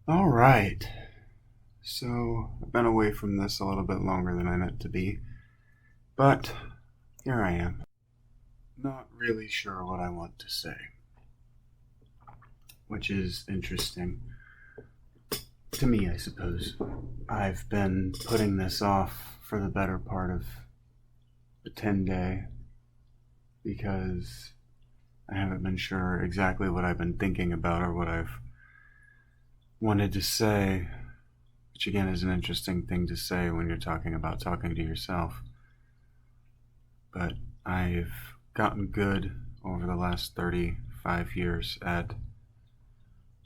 All right. So, I've been away from this a little bit longer than I meant to be, but here I am. Not really sure what I want to say, which is interesting to me, I suppose. I've been putting this off for the better part of the 10-day because I haven't been sure exactly what I've been thinking about or what I've wanted to say, which again is an interesting thing to say when you're talking about talking to yourself. But I've gotten good over the last 35 years at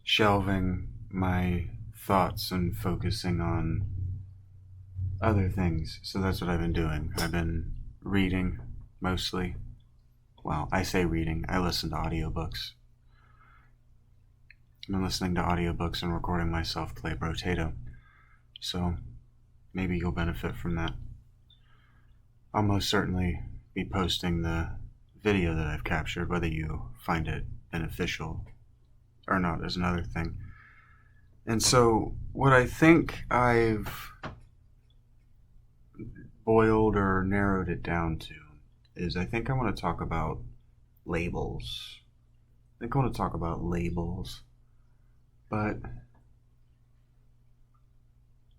shelving my thoughts and focusing on other things. So that's what I've been doing. I've been reading mostly. Well, I say reading, I listen to audiobooks. I've been listening to audiobooks and recording myself play Brotato. So maybe you'll benefit from that. I'll most certainly be posting the video that I've captured. Whether you find it beneficial or not is another thing. And so what I think I've boiled or narrowed it down to is I think I want to talk about labels. I think I want to talk about labels. But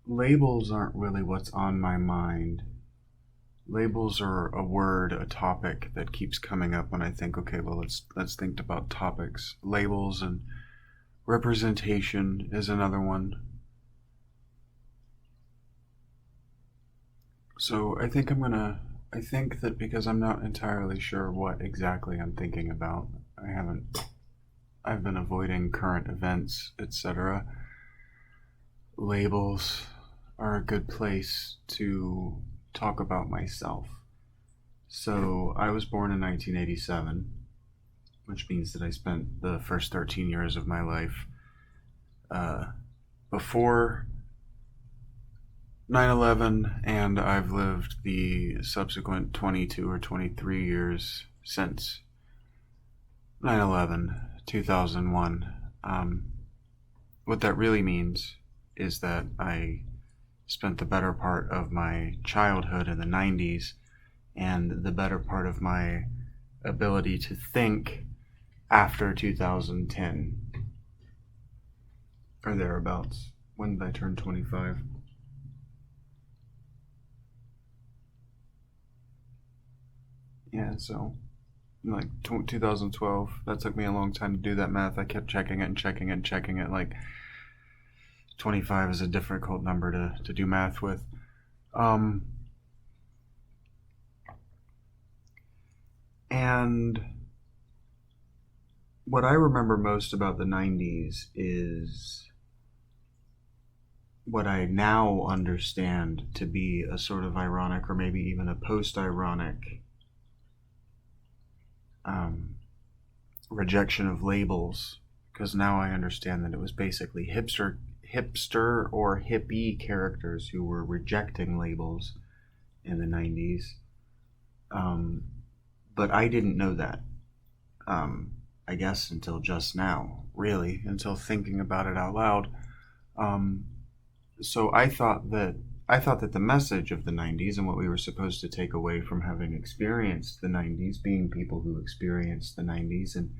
labels aren't really what's on my mind. Labels are a word, a topic that keeps coming up when I think, okay, well, let's think about topics. Labels and representation is another one. So I think that because I'm not entirely sure what exactly I'm thinking about, I've been avoiding current events, etc. Labels are a good place to talk about myself. So I was born in 1987, which means that I spent the first 13 years of my life before 9/11, and I've lived the subsequent 22 or 23 years since 9/11, 2001. What that really means is that I spent the better part of my childhood in the 90s and the better part of my ability to think after 2010 or thereabouts. When did I turn 25? Yeah, so like 2012. That took me a long time to do that math. I kept checking it and checking it and checking it. Like 25 is a difficult number to do math with. And what I remember most about the 90s is what I now understand to be a sort of ironic or maybe even a post-ironic rejection of labels, because now I understand that it was basically hipster or hippie characters who were rejecting labels in the 90s. But I didn't know that, I guess, until just now, really, until thinking about it out loud. So I thought that the message of the 90s and what we were supposed to take away from having experienced the 90s, being people who experienced the 90s and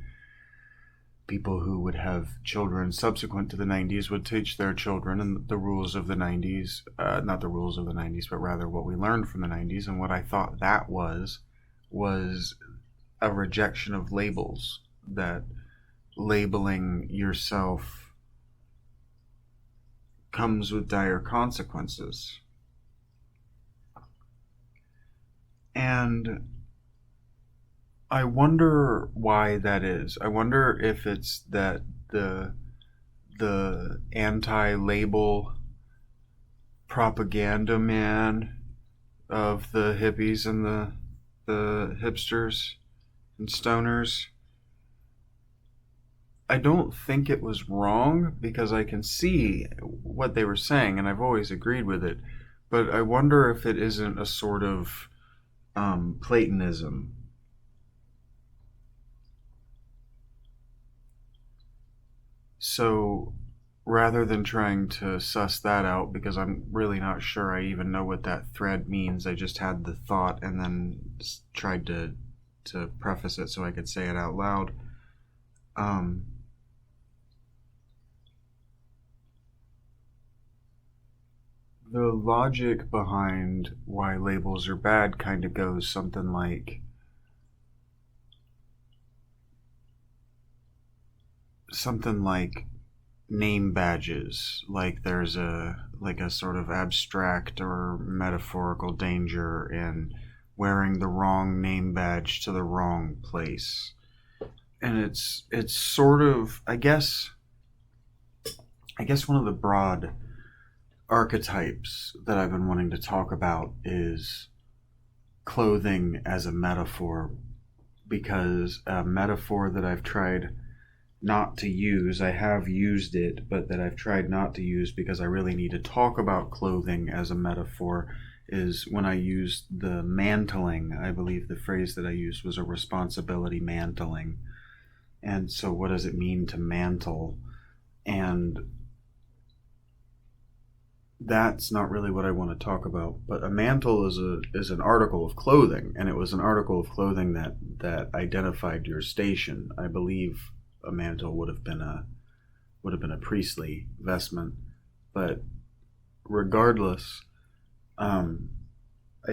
people who would have children subsequent to the 90s would teach their children and the rules of the 90s, not the rules of the 90s, but rather what we learned from the 90s. And what I thought that was a rejection of labels, that labeling yourself comes with dire consequences. And I wonder why that is. I wonder if it's that the anti-label propaganda man of the hippies and the hipsters and stoners, I don't think it was wrong because I can see what they were saying and I've always agreed with it. But I wonder if it isn't a sort of Platonism. So rather than trying to suss that out, because I'm really not sure I even know what that thread means, I just had the thought and then tried to preface it so I could say it out loud. The logic behind why labels are bad kind of goes something like name badges. Like there's a sort of abstract or metaphorical danger in wearing the wrong name badge to the wrong place. And it's sort of, I guess one of the broad archetypes that I've been wanting to talk about is clothing as a metaphor, because a metaphor that I've tried not to use, I have used it, but that I've tried not to use because I really need to talk about clothing as a metaphor, is when I used the mantling. I believe the phrase that I used was a responsibility mantling. And so what does it mean to mantle? And that's not really what I want to talk about. But a mantle is an article of clothing, and it was an article of clothing that identified your station. I believe a mantle would have been a priestly vestment, but regardless, I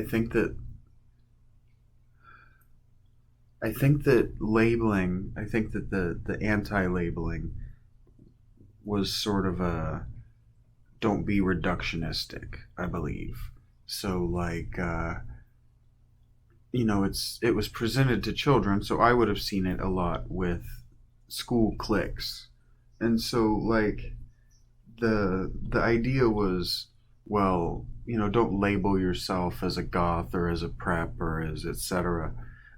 think that labeling, I think that the anti-labeling was sort of a don't be reductionistic, I believe. So it was presented to children, so I would have seen it a lot with school cliques. And so the idea was, well, don't label yourself as a goth or as a prep or as etc.,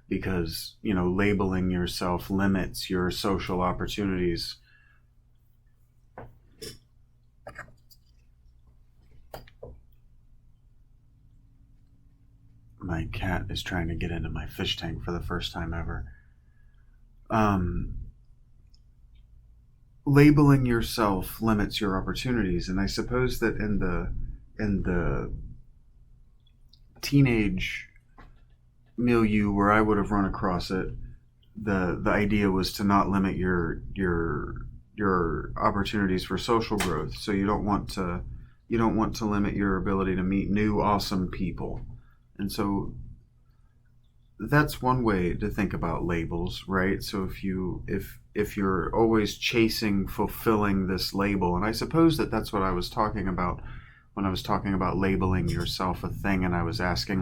because labeling yourself limits your social opportunities. My cat is trying to get into my fish tank for the first time ever. Labeling yourself limits your opportunities, and I suppose that in the teenage milieu where I would have run across it, the idea was to not limit your opportunities for social growth. So you don't want to limit your ability to meet new awesome people. And so that's one way to think about labels, right? So if you're always chasing fulfilling this label, and I suppose that's what I was talking about when I was talking about labeling yourself a thing, and I was asking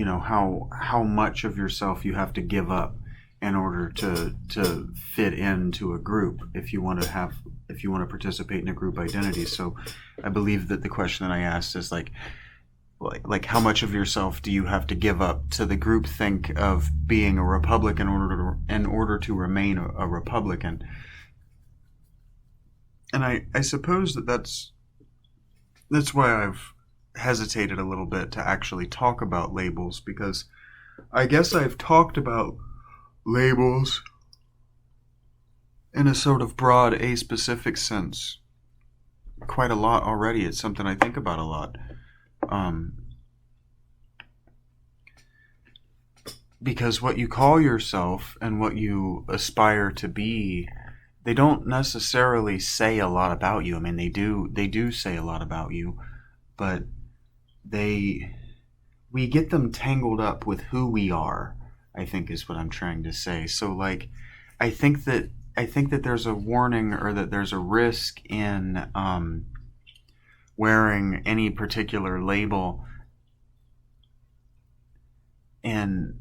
how much of yourself you have to give up in order to fit into a group if you want to participate in a group identity. So I believe that the question that I asked is like how much of yourself do you have to give up to the groupthink of being a Republican in order to remain a Republican? And I suppose that's why I've hesitated a little bit to actually talk about labels, because I guess I've talked about labels in a sort of broad, a-specific sense quite a lot already. It's something I think about a lot. Because what you call yourself and what you aspire to be, they don't necessarily say a lot about you. I mean, they do say a lot about you, but we get them tangled up with who we are, I think is what I'm trying to say. So I think that there's a warning, or that there's a risk in wearing any particular label, and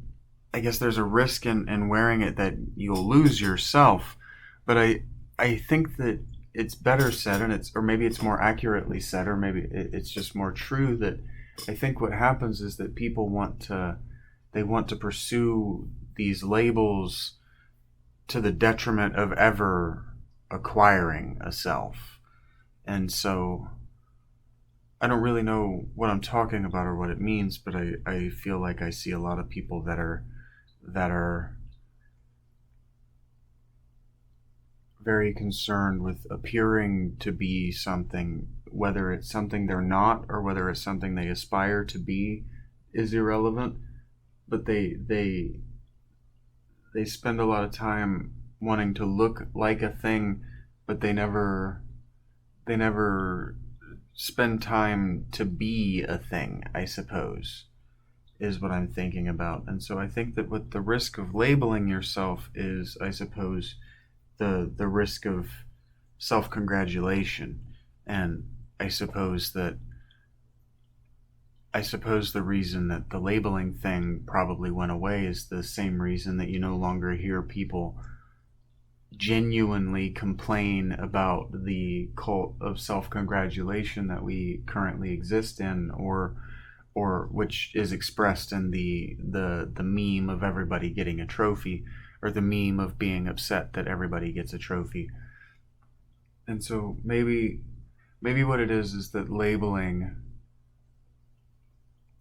I guess there's a risk in wearing it that you'll lose yourself. But I think that it's better said, or maybe it's more accurately said, or maybe it's just more true, that I think what happens is that people want to pursue these labels to the detriment of ever acquiring a self. And so I don't really know what I'm talking about or what it means, but I feel like I see a lot of people that are very concerned with appearing to be something, whether it's something they're not or whether it's something they aspire to be is irrelevant. But they spend a lot of time wanting to look like a thing, but they never spend time to be a thing, I suppose, is what I'm thinking about. And so I think that what the risk of labeling yourself is, I suppose, the risk of self-congratulation. And I suppose the reason that the labeling thing probably went away is the same reason that you no longer hear people genuinely complain about the cult of self-congratulation that we currently exist in, or which is expressed in the meme of everybody getting a trophy, or the meme of being upset that everybody gets a trophy. And so maybe what it is that labeling,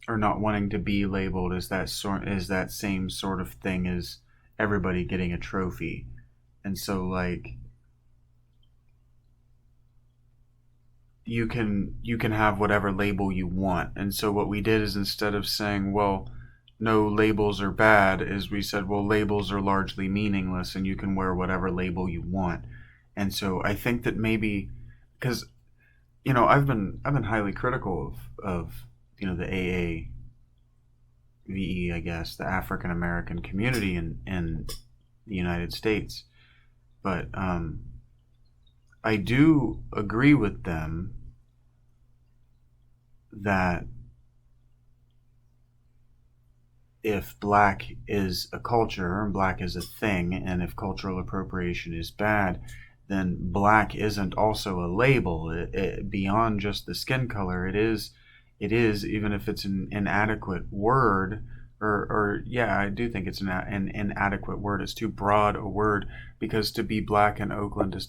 or not wanting to be labeled, is that same sort of thing as everybody getting a trophy. And so, like, you can have whatever label you want. And so what we did is, instead of saying, well, no, labels are bad, is we said, well, labels are largely meaningless and you can wear whatever label you want. And so I think that maybe, because I've been highly critical of the AAVE, I guess, the African American community in the United States. But I do agree with them that if black is a culture and black is a thing, and if cultural appropriation is bad, then black isn't also a label. It beyond just the skin color, it is, even if it's an inadequate word, or yeah, I do think it's an inadequate word. It's too broad a word, because to be black in Oakland is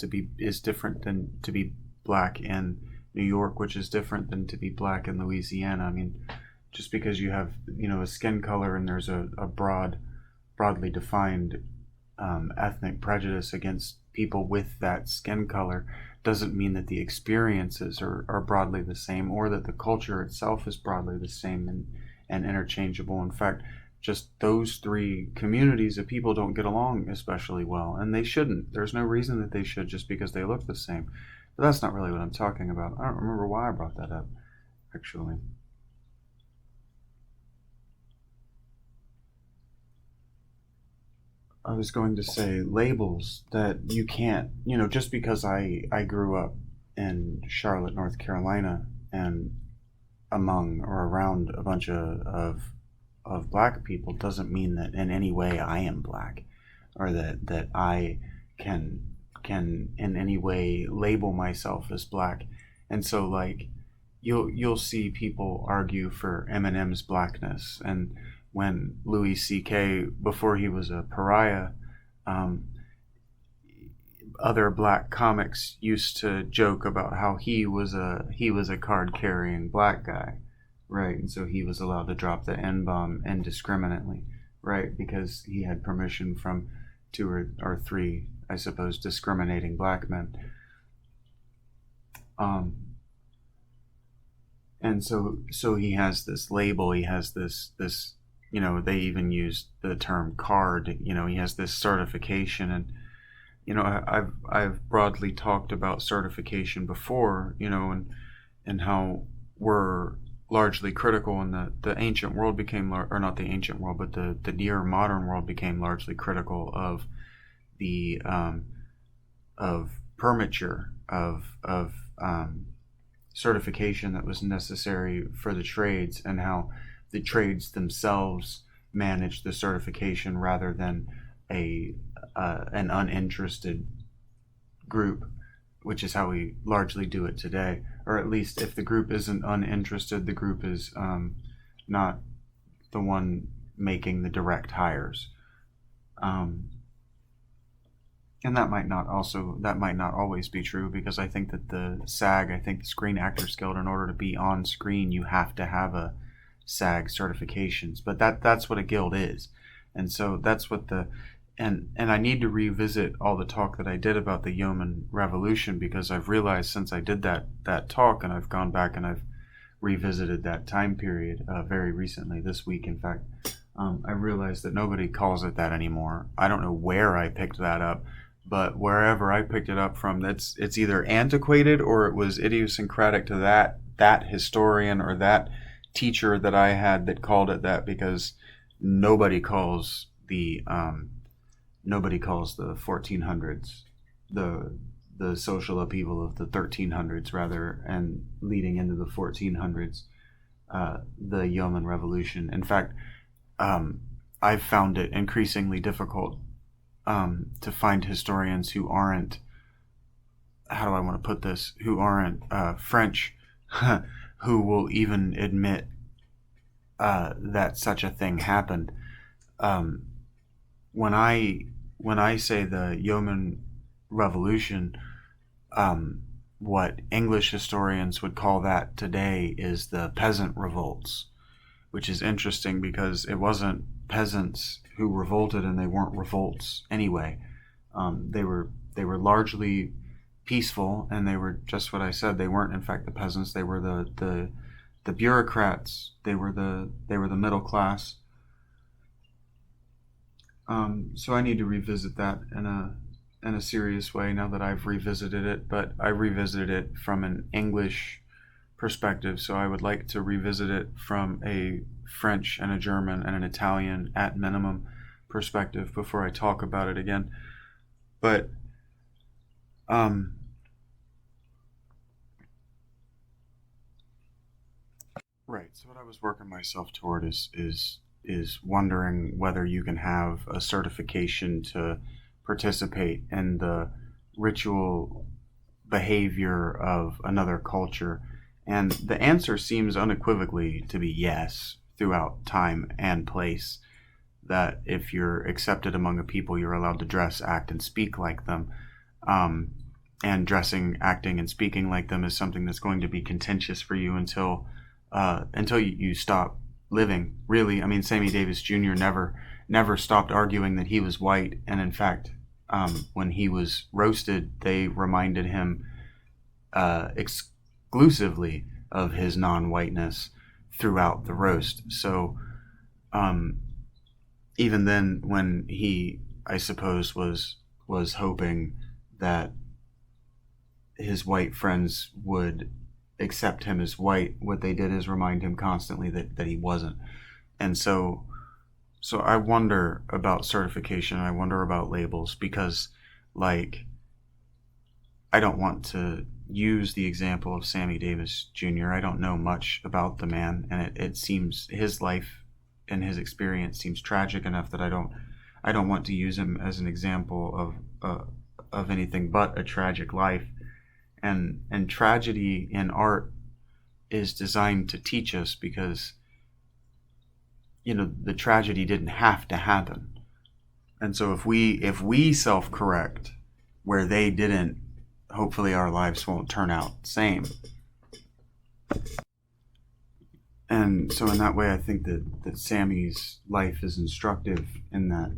different than to be black in New York, which is different than to be black in Louisiana. I mean, just because you have a skin color and there's a broadly defined ethnic prejudice against people with that skin color doesn't mean that the experiences are broadly the same, or that the culture itself is broadly the same and interchangeable. In fact, just those three communities of people don't get along especially well, and they shouldn't. There's no reason that they should, just because they look the same. But that's not really what I'm talking about. I don't remember why I brought that up, actually. I was going to say labels that you can't, just because I grew up in Charlotte, North Carolina, and among or around a bunch of black people, doesn't mean that in any way I am black, or that I can in any way label myself as black. And so, like, you'll see people argue for Eminem's blackness, and when Louis C.K., before he was a pariah, other black comics used to joke about how he was a card-carrying black guy, right? And so he was allowed to drop the N-bomb indiscriminately, right? Because he had permission from two or three, I suppose, discriminating black men. And so he has this label, he has this they even used the term card, he has this certification. And I've broadly talked about certification before, and how we're largely critical, and the ancient world became, or not the ancient world, but the near modern world became largely critical of the of permature, of certification that was necessary for the trades, and how the trades themselves manage the certification rather than an uninterested group, which is how we largely do it today. Or at least, if the group isn't uninterested, the group is not the one making the direct hires. And that might not always be true, because I think that the Screen Actors Guild, in order to be on screen, you have to have a SAG certifications. But that's what a guild is. And so that's what and I need to revisit all the talk that I did about the Yeoman Revolution, because I've realized since I did that talk, and I've gone back and I've revisited that time period very recently, this week in fact, I realized that nobody calls it that anymore. I don't know where I picked that up, but wherever I picked it up from, it's either antiquated or it was idiosyncratic to that historian or that teacher that I had that called it that, because nobody calls the nobody calls the 1400s the social upheaval of the 1300s, rather, and leading into the 1400s, the Yeoman Revolution. In fact, I've found it increasingly difficult to find historians who aren't, how do I want to put this, who aren't French, who will even admit that such a thing happened. When I say the Yeoman Revolution, what English historians would call that today is the peasant revolts, which is interesting because it wasn't peasants who revolted, and they weren't revolts anyway. They were largely peaceful, and they were just what I said. They weren't in fact the peasants. They were the bureaucrats. They were the middle class. So I need to revisit that in a serious way now that I've revisited it, but I revisited it from an English perspective, so I would like to revisit it from a French and a German and an Italian, at minimum, perspective before I talk about it again. But right, so what I was working myself toward is wondering whether you can have a certification to participate in the ritual behavior of another culture. And the answer seems unequivocally to be yes, throughout time and place. That if you're accepted among a people, you're allowed to dress, act, and speak like them. And dressing, acting, and speaking like them is something that's going to be contentious for you until you stop living. Really, I mean, Sammy Davis Jr. never stopped arguing that he was white, and in fact, when he was roasted, they reminded him exclusively of his non-whiteness throughout the roast. So even then, when he, I suppose, was hoping that his white friends would accept him as white, what they did is remind him constantly that he wasn't. And so I wonder about certification. I wonder about labels, because, like, I don't want to use the example of Sammy Davis Jr. I don't know much about the man, and it seems his life and his experience seems tragic enough that I don't want to use him as an example of anything but a tragic life. And tragedy in art is designed to teach us, because the tragedy didn't have to happen. And so if we self-correct where they didn't, hopefully our lives won't turn out the same. And so in that way, I think that Sammy's life is instructive in that,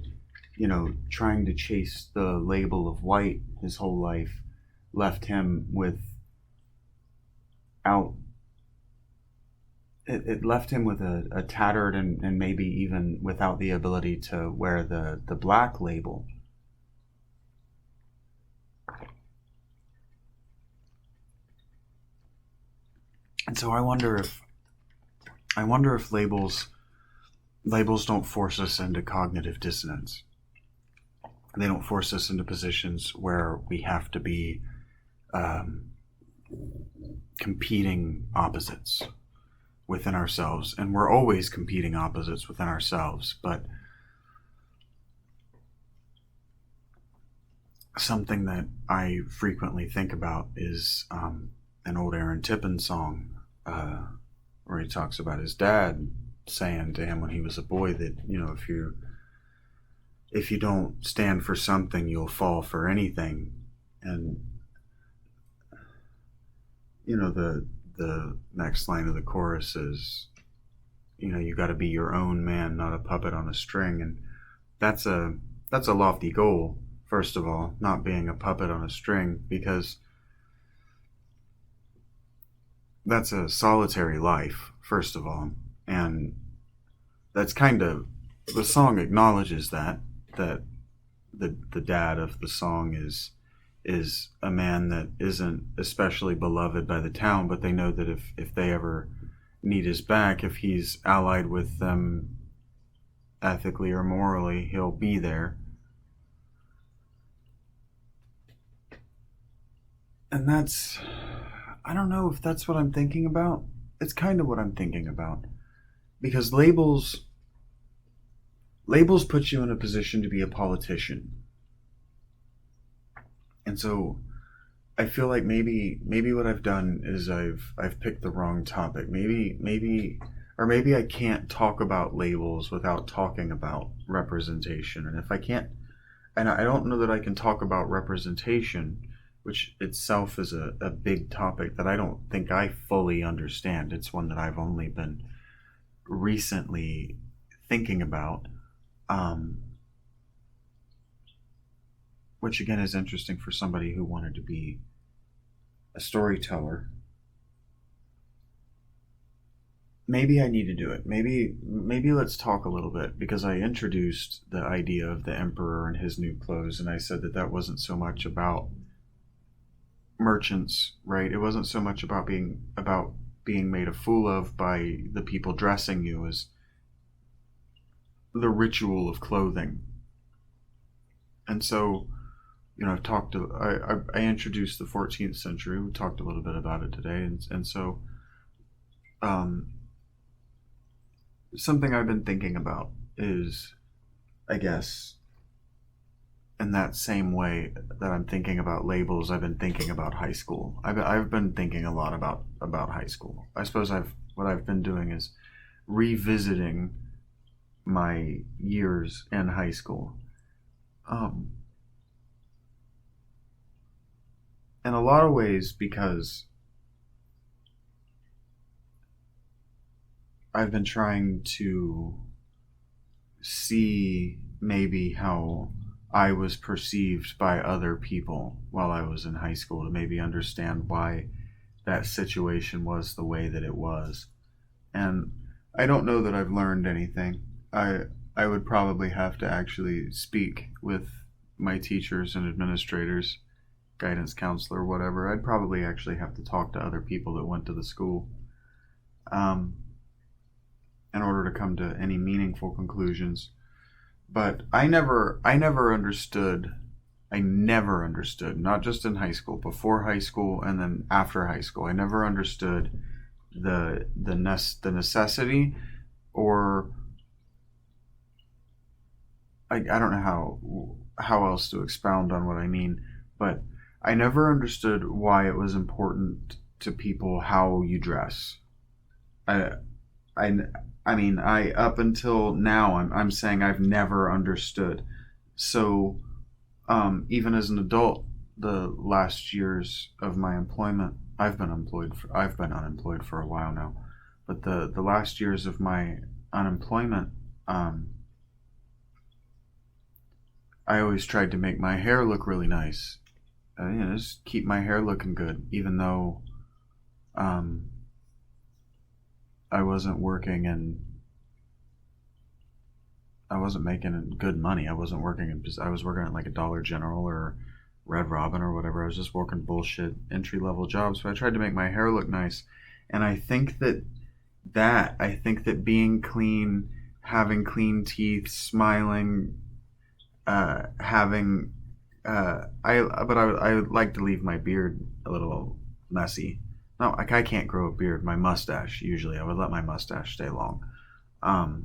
trying to chase the label of white his whole life left him it left him with a tattered and maybe even without the ability to wear the black label. And so I wonder if labels don't force us into cognitive dissonance. They don't force us into positions where we have to be competing opposites within ourselves. And we're always competing opposites within ourselves. But something that I frequently think about is an old Aaron Tippin song where he talks about his dad saying to him when he was a boy that, if you don't stand for something, you'll fall for anything. And the next line of the chorus is, you got to be your own man, not a puppet on a string. And that's a that's a lofty goal, first of all, not being a puppet on a string, because that's a solitary life, first of all. And that's kind of, the song acknowledges that the dad of the song is a man that isn't especially beloved by the town, but they know that if they ever need his back, if he's allied with them ethically or morally, he'll be there. And that's, I don't know if that's what I'm thinking about. It's kind of what I'm thinking about. Because labels put you in a position to be a politician. And so I feel like maybe what I've done is I've picked the wrong topic. Maybe I can't talk about labels without talking about representation. And if I can't, and I don't know that I can talk about representation, which itself is a big topic that I don't think I fully understand. It's one that I've only been recently thinking about, which again is interesting for somebody who wanted to be a storyteller. Maybe I need to do it. Maybe let's talk a little bit, because I introduced the idea of the emperor and his new clothes, and I said that wasn't so much about merchants, right? It wasn't so much about being made a fool of by the people dressing you as the ritual of clothing. And so, I introduced the 14th century. We talked a little bit about it today, and so something I've been thinking about is, I guess, in that same way that I'm thinking about labels, I've been thinking about high school. I've been thinking a lot about high school. I suppose what I've been doing is revisiting my years in high school. In a lot of ways, because I've been trying to see maybe how I was perceived by other people while I was in high school, to maybe understand why that situation was the way that it was. And I don't know that I've learned anything. I would probably have to actually speak with my teachers and administrators, guidance counselor, whatever. I'd probably actually have to talk to other people that went to the school in order to come to any meaningful conclusions. But I never understood, not just in high school, before high school and then after high school. I never understood the necessity, or I don't know how else to expound on what I mean, but I never understood why it was important to people how you dress. I mean, up until now, I'm saying I've never understood. So, even as an adult, the last years of my employment, I've been unemployed for a while now, but the last years of my unemployment, I always tried to make my hair look really nice. Just keep my hair looking good, even though, I wasn't working and I wasn't making good money. I was working at like a Dollar General or Red Robin or whatever. I was just working bullshit entry-level jobs. So I tried to make my hair look nice. And I think that being clean, having clean teeth, smiling, I would like to leave my beard a little messy. No, I can't grow a beard. My mustache, usually I would let my mustache stay long. And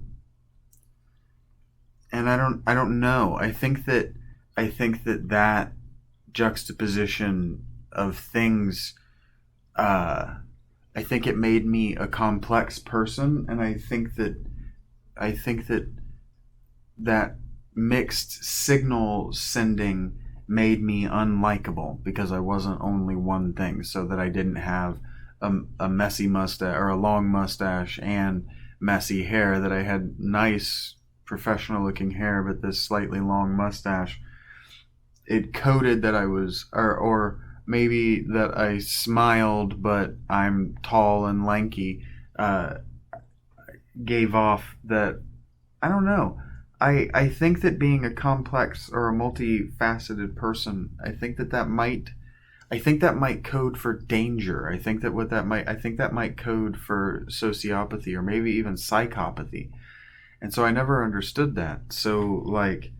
I don't know. I think that juxtaposition of things, I think it made me a complex person, and I think that mixed signal sending made me unlikable, because I wasn't only one thing. So that I didn't have a messy mustache or a long mustache and messy hair, that I had nice, professional looking hair, but this slightly long mustache. It coded that I was, or maybe that I smiled, but I'm tall and lanky. Uh, Gave off that, I don't know. I think that being a complex or a multifaceted person, I think that might code for danger. I think that might code for sociopathy or maybe even psychopathy. And so I never understood that. So, like,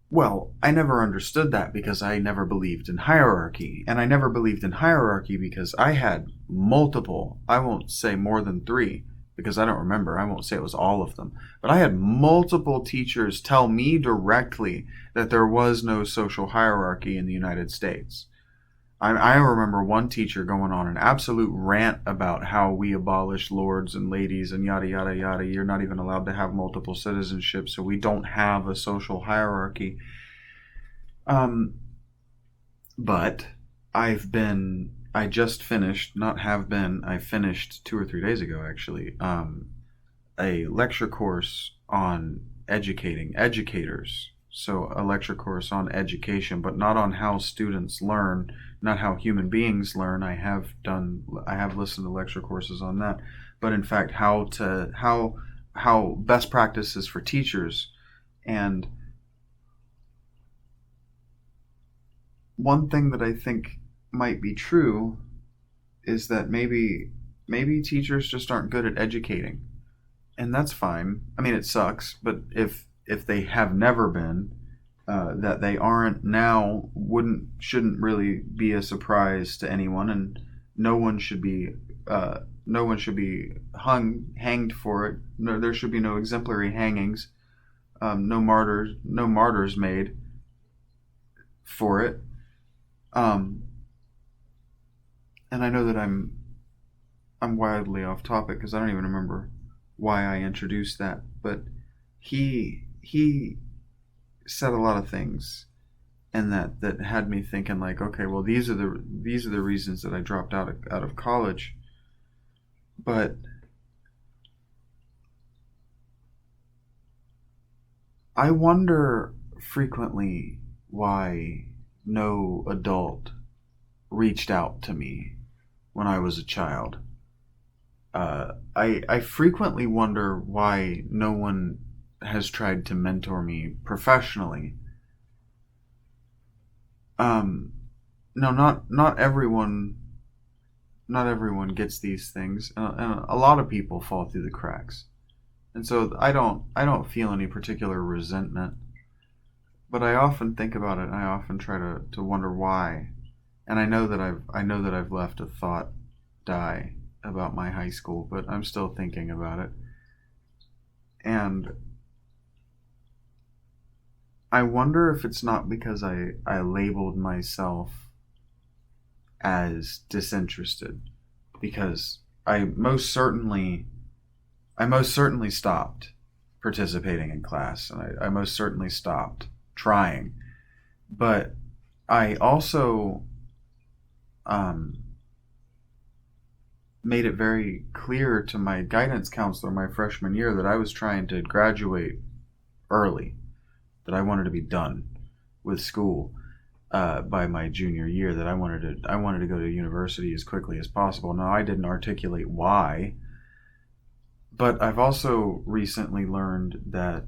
well, I never understood that because I never believed in hierarchy. And I never believed in hierarchy because I had multiple, I won't say more than three, because I don't remember. I won't say it was all of them. But I had multiple teachers tell me directly that there was no social hierarchy in the United States. I remember one teacher going on an absolute rant about how we abolish lords and ladies and yada, yada, yada. You're not even allowed to have multiple citizenship, so we don't have a social hierarchy. Um, but I just finished, not have been, I finished 2 or 3 days ago actually, a lecture course on educating educators. So a lecture course on education, but not on how students learn, not how human beings learn. I have listened to lecture courses on that, but in fact, how best practices for teachers. And one thing that I think might be true is that maybe teachers just aren't good at educating, and that's fine. I mean, it sucks, but if they have never been, that they aren't now shouldn't really be a surprise to anyone, and no one should be hanged for it. No, there should be no exemplary hangings, no martyrs made for it. Um, and I know that I'm wildly off topic because I don't even remember why I introduced that, but he said a lot of things, and that had me thinking, like, okay, well, these are the reasons that I dropped out of college. But I wonder frequently why no adult reached out to me when I was a child. I frequently wonder why no one has tried to mentor me professionally. No, not everyone. Not everyone gets these things, and a lot of people fall through the cracks. And so I don't feel any particular resentment, but I often think about it, and I often try to wonder why. And I know that I've left a thought die about my high school, but I'm still thinking about it. And I wonder if it's not because I labeled myself as disinterested, because I most certainly stopped participating in class, and I most certainly stopped trying. But I also um, made it very clear to my guidance counselor my freshman year that I was trying to graduate early, that I wanted to be done with school by my junior year, that I wanted to go to university as quickly as possible. Now, I didn't articulate why, but I've also recently learned that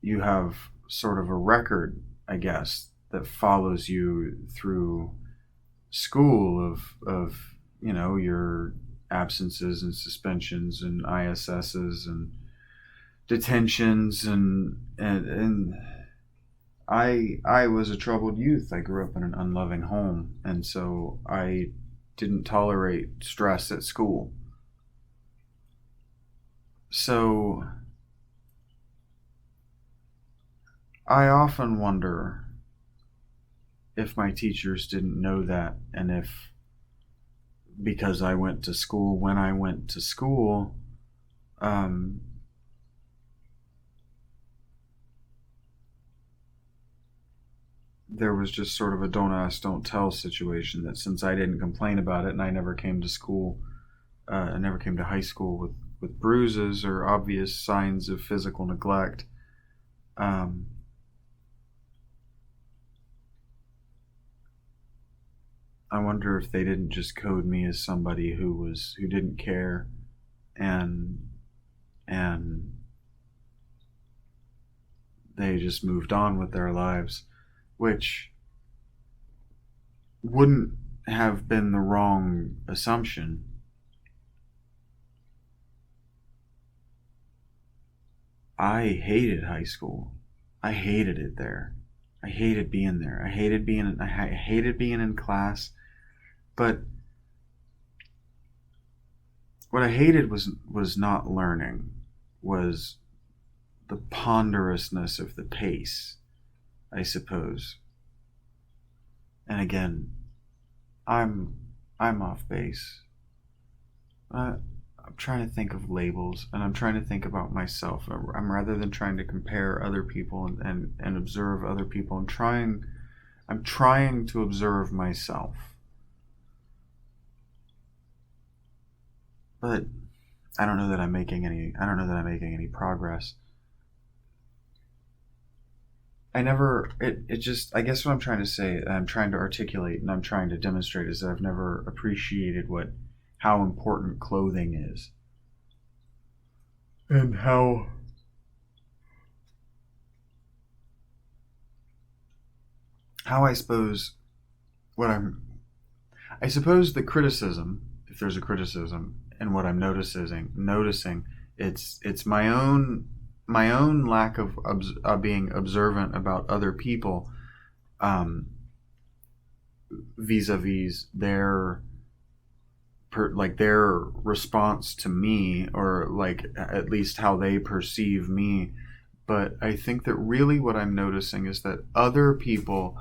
you have sort of a record, I guess, that follows you through school of your absences and suspensions and ISSs and detentions and I was a troubled youth. I grew up in an unloving home, and so I didn't tolerate stress at school. So I often wonder if my teachers didn't know that, and if, because I went to school when I went to school, um, there was just sort of a don't ask, don't tell situation, that since I didn't complain about it and I never came to school I never came to high school with bruises or obvious signs of physical neglect. Um, I wonder if they didn't just code me as somebody who didn't care, and and they just moved on with their lives, which wouldn't have been the wrong assumption. I hated high school. I hated it there. I hated being there. I hated being in class. But what I hated was not learning, was the ponderousness of the pace, I suppose. And again, I'm off base. I'm trying to think of labels, and I'm trying to think about myself. I'm rather than trying to compare other people and observe other people. I'm trying to observe myself. But I don't know that I'm making any progress. I guess what I'm trying to say, I'm trying to articulate, and I'm trying to demonstrate is that I've never appreciated how important clothing is. And how I suppose I suppose the criticism, if there's a criticism, and what I'm noticing, it's my own lack of being observant about other people, vis-a-vis their their response to me, or like at least how they perceive me. But I think that really what I'm noticing is that other people,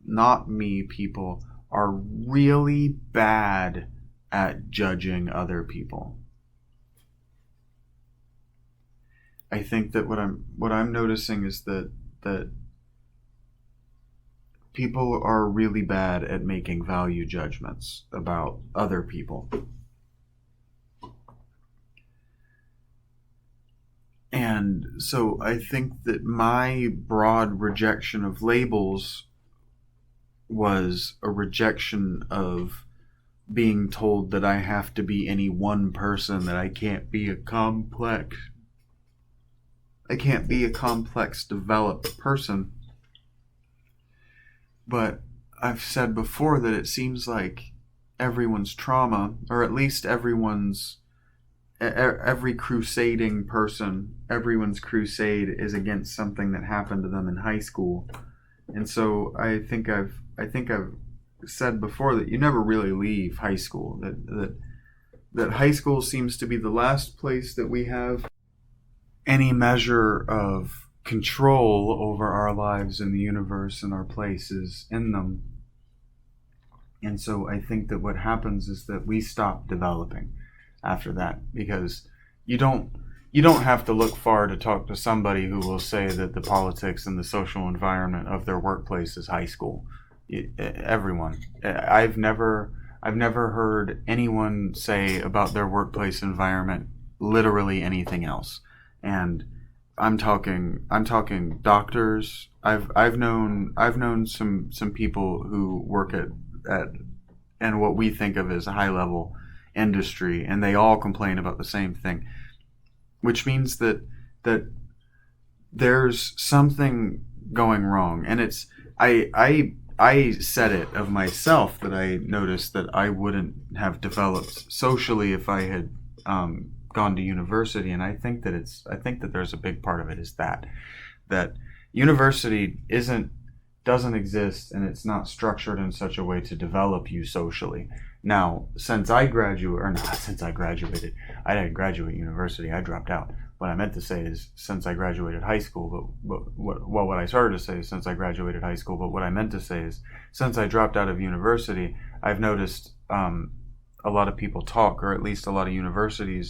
not me people, are really bad at judging other people. I think that what I'm noticing is that people are really bad at making value judgments about other people. And so I think that my broad rejection of labels was a rejection of being told that I have to be any one person, that I can't be a complex, developed person. But I've said before that it seems like everyone's trauma, or at least every crusading person, everyone's crusade is against something that happened to them in high school. And so I think I've said before that you never really leave high school. That high school seems to be the last place that we have any measure of control over our lives in the universe and our places in them. And so I think that what happens is that we stop developing after that, because you don't have to look far to talk to somebody who will say that the politics and the social environment of their workplace is high school. Everyone. I've never heard anyone say about their workplace environment literally anything else. And I'm talking doctors. I've known some people who work at and what we think of as a high level industry, and they all complain about the same thing, which means that there's something going wrong. And it's I said it of myself that I noticed that I wouldn't have developed socially if I had gone to university. And I think that there's a big part of it is that university doesn't exist, and it's not structured in such a way to develop you socially. Now, since I graduated, I didn't graduate university, I dropped out. What I meant to say is since I graduated high school, what I started to say is since I graduated high school, but what I meant to say is since I dropped out of university, I've noticed a lot of people talk, or at least a lot of university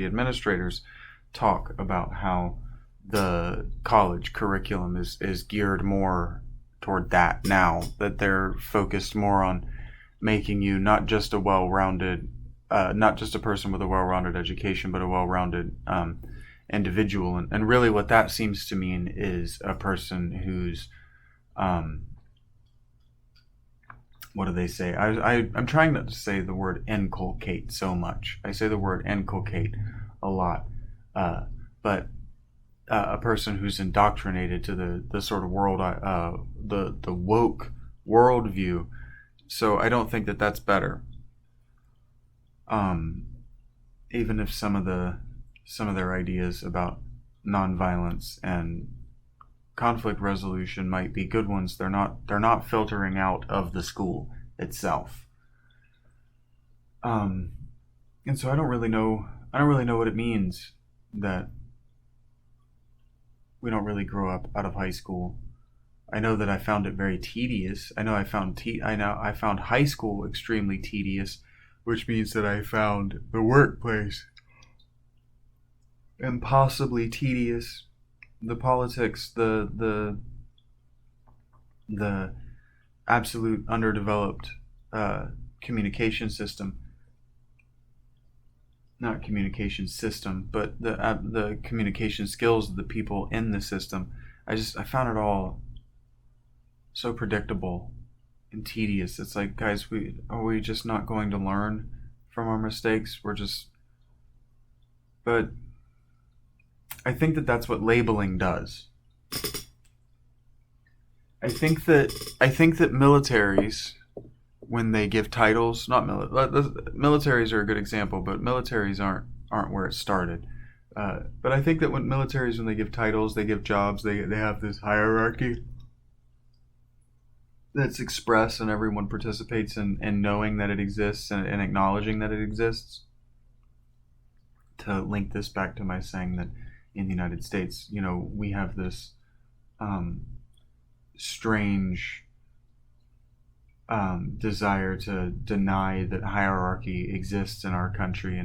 administrators talk about how the college curriculum is geared more toward that now, that they're focused more on making you not just a well-rounded, not just a person with a well-rounded education, but a well-rounded individual. And really what that seems to mean is a person who's, what do they say? I'm trying not to say the word inculcate so much. I say the word inculcate a lot. But a person who's indoctrinated to the sort of world, the woke worldview. So I don't think that that's better. Even if some of their ideas about nonviolence and conflict resolution might be good ones, they're not filtering out of the school itself. And so I don't really know what it means that we don't really grow up out of high school. I know that I found it very tedious. I know I found high school extremely tedious, which means that I found the workplace impossibly tedious. The politics, the absolute underdeveloped communication system. Not communication system, but the communication skills of the people in the system. I found it all so predictable and tedious. It's like, guys, are we just not going to learn from our mistakes? But I think that that's what labeling does. I think that militaries, when they give titles, militaries are a good example, but militaries aren't where it started. But I think that when they give titles, they give jobs, they have this hierarchy that's expressed, and everyone participates in knowing that it exists and acknowledging that it exists. To link this back to my saying that in the United States, we have this strange desire to deny that hierarchy exists in our country,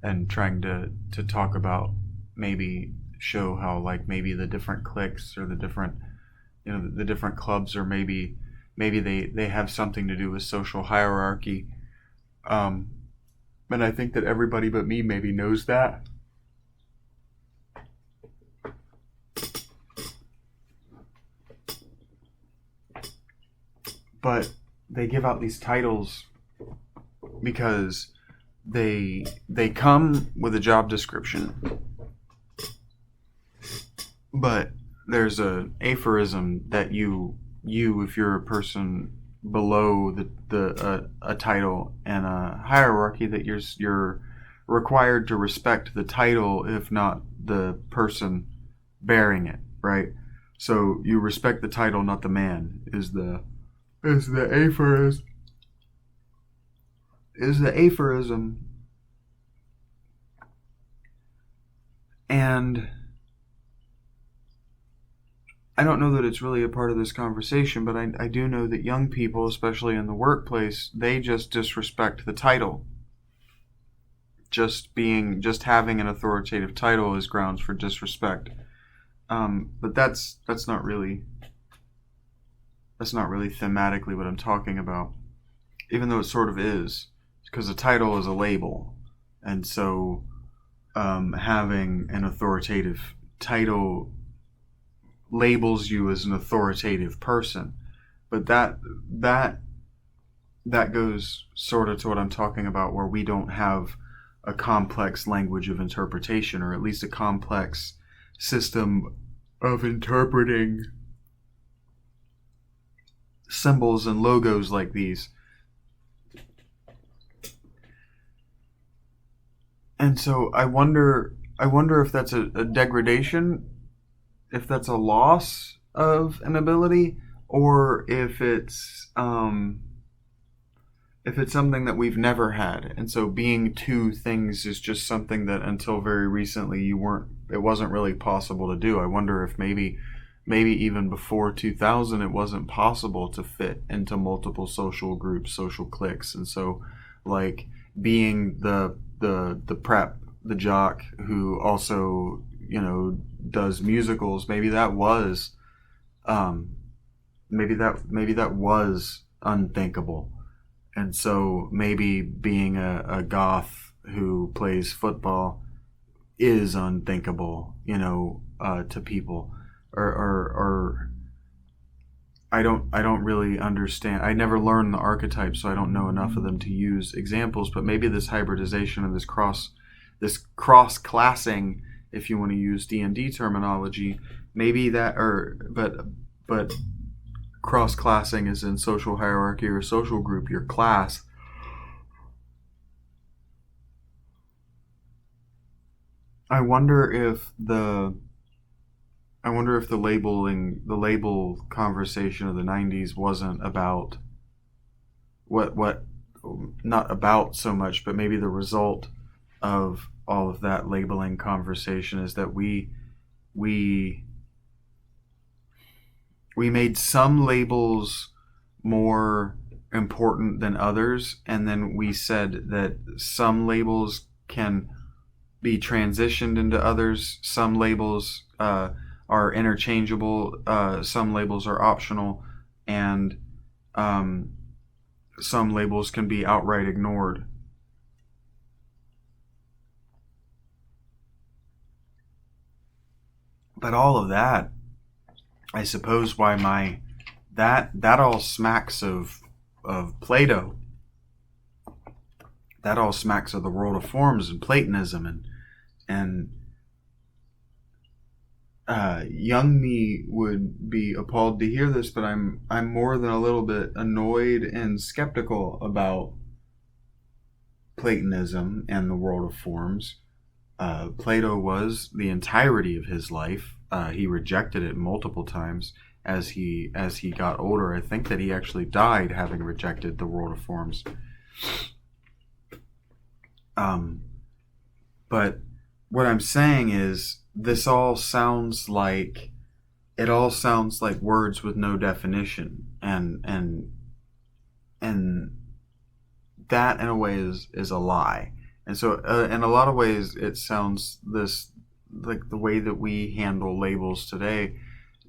and trying to talk about, maybe show how, like, maybe the different cliques or the different clubs, or maybe they have something to do with social hierarchy. And I think that everybody but me maybe knows that. But they give out these titles because they come with a job description. But there's a aphorism that you if you're a person below a title and a hierarchy, that you're required to respect the title, if not the person bearing it, right? So you respect the title, not the man, is the aphorism. And I don't know that it's really a part of this conversation, but I do know that young people, especially in the workplace, they just disrespect the title. Just having an authoritative title is grounds for disrespect. But that's not really thematically what I'm talking about, even though it sort of is, because a title is a label, and so having an authoritative title labels you as an authoritative person. But that goes sort of to what I'm talking about, where we don't have a complex language of interpretation, or at least a complex system of interpreting symbols and logos like these. And so I wonder if that's a degradation, if that's a loss of an ability, or if it's something that we've never had. And so being two things is just something that until very recently it wasn't really possible to do. I wonder if maybe even before 2000 it wasn't possible to fit into multiple social groups, social cliques. And so, like, being the prep, the jock who also, does musicals, maybe that was unthinkable. And so maybe being a goth who plays football is unthinkable, to people, or I don't really understand. I never learned the archetypes, so I don't know enough of them to use examples. But maybe this hybridization and this cross classing, if you want to use D&D terminology, maybe that, but cross classing is in social hierarchy or social group, your class. I wonder if the the label conversation of the 90s wasn't about what not about so much, but maybe the result of all of that labeling conversation is that we made some labels more important than others, and then we said that some labels can be transitioned into others. Some labels are interchangeable. Some labels are optional, and some labels can be outright ignored. But all of that, I suppose, why that all smacks of Plato. That all smacks of the world of forms and Platonism, and young me would be appalled to hear this, but I'm more than a little bit annoyed and skeptical about Platonism and the world of forms. Plato was the entirety of his life. He rejected it multiple times as he got older. I think that he actually died having rejected the world of forms. But what I'm saying is, it all sounds like words with no definition, and that in a way is a lie. And so in a lot of ways it sounds this like the way that we handle labels today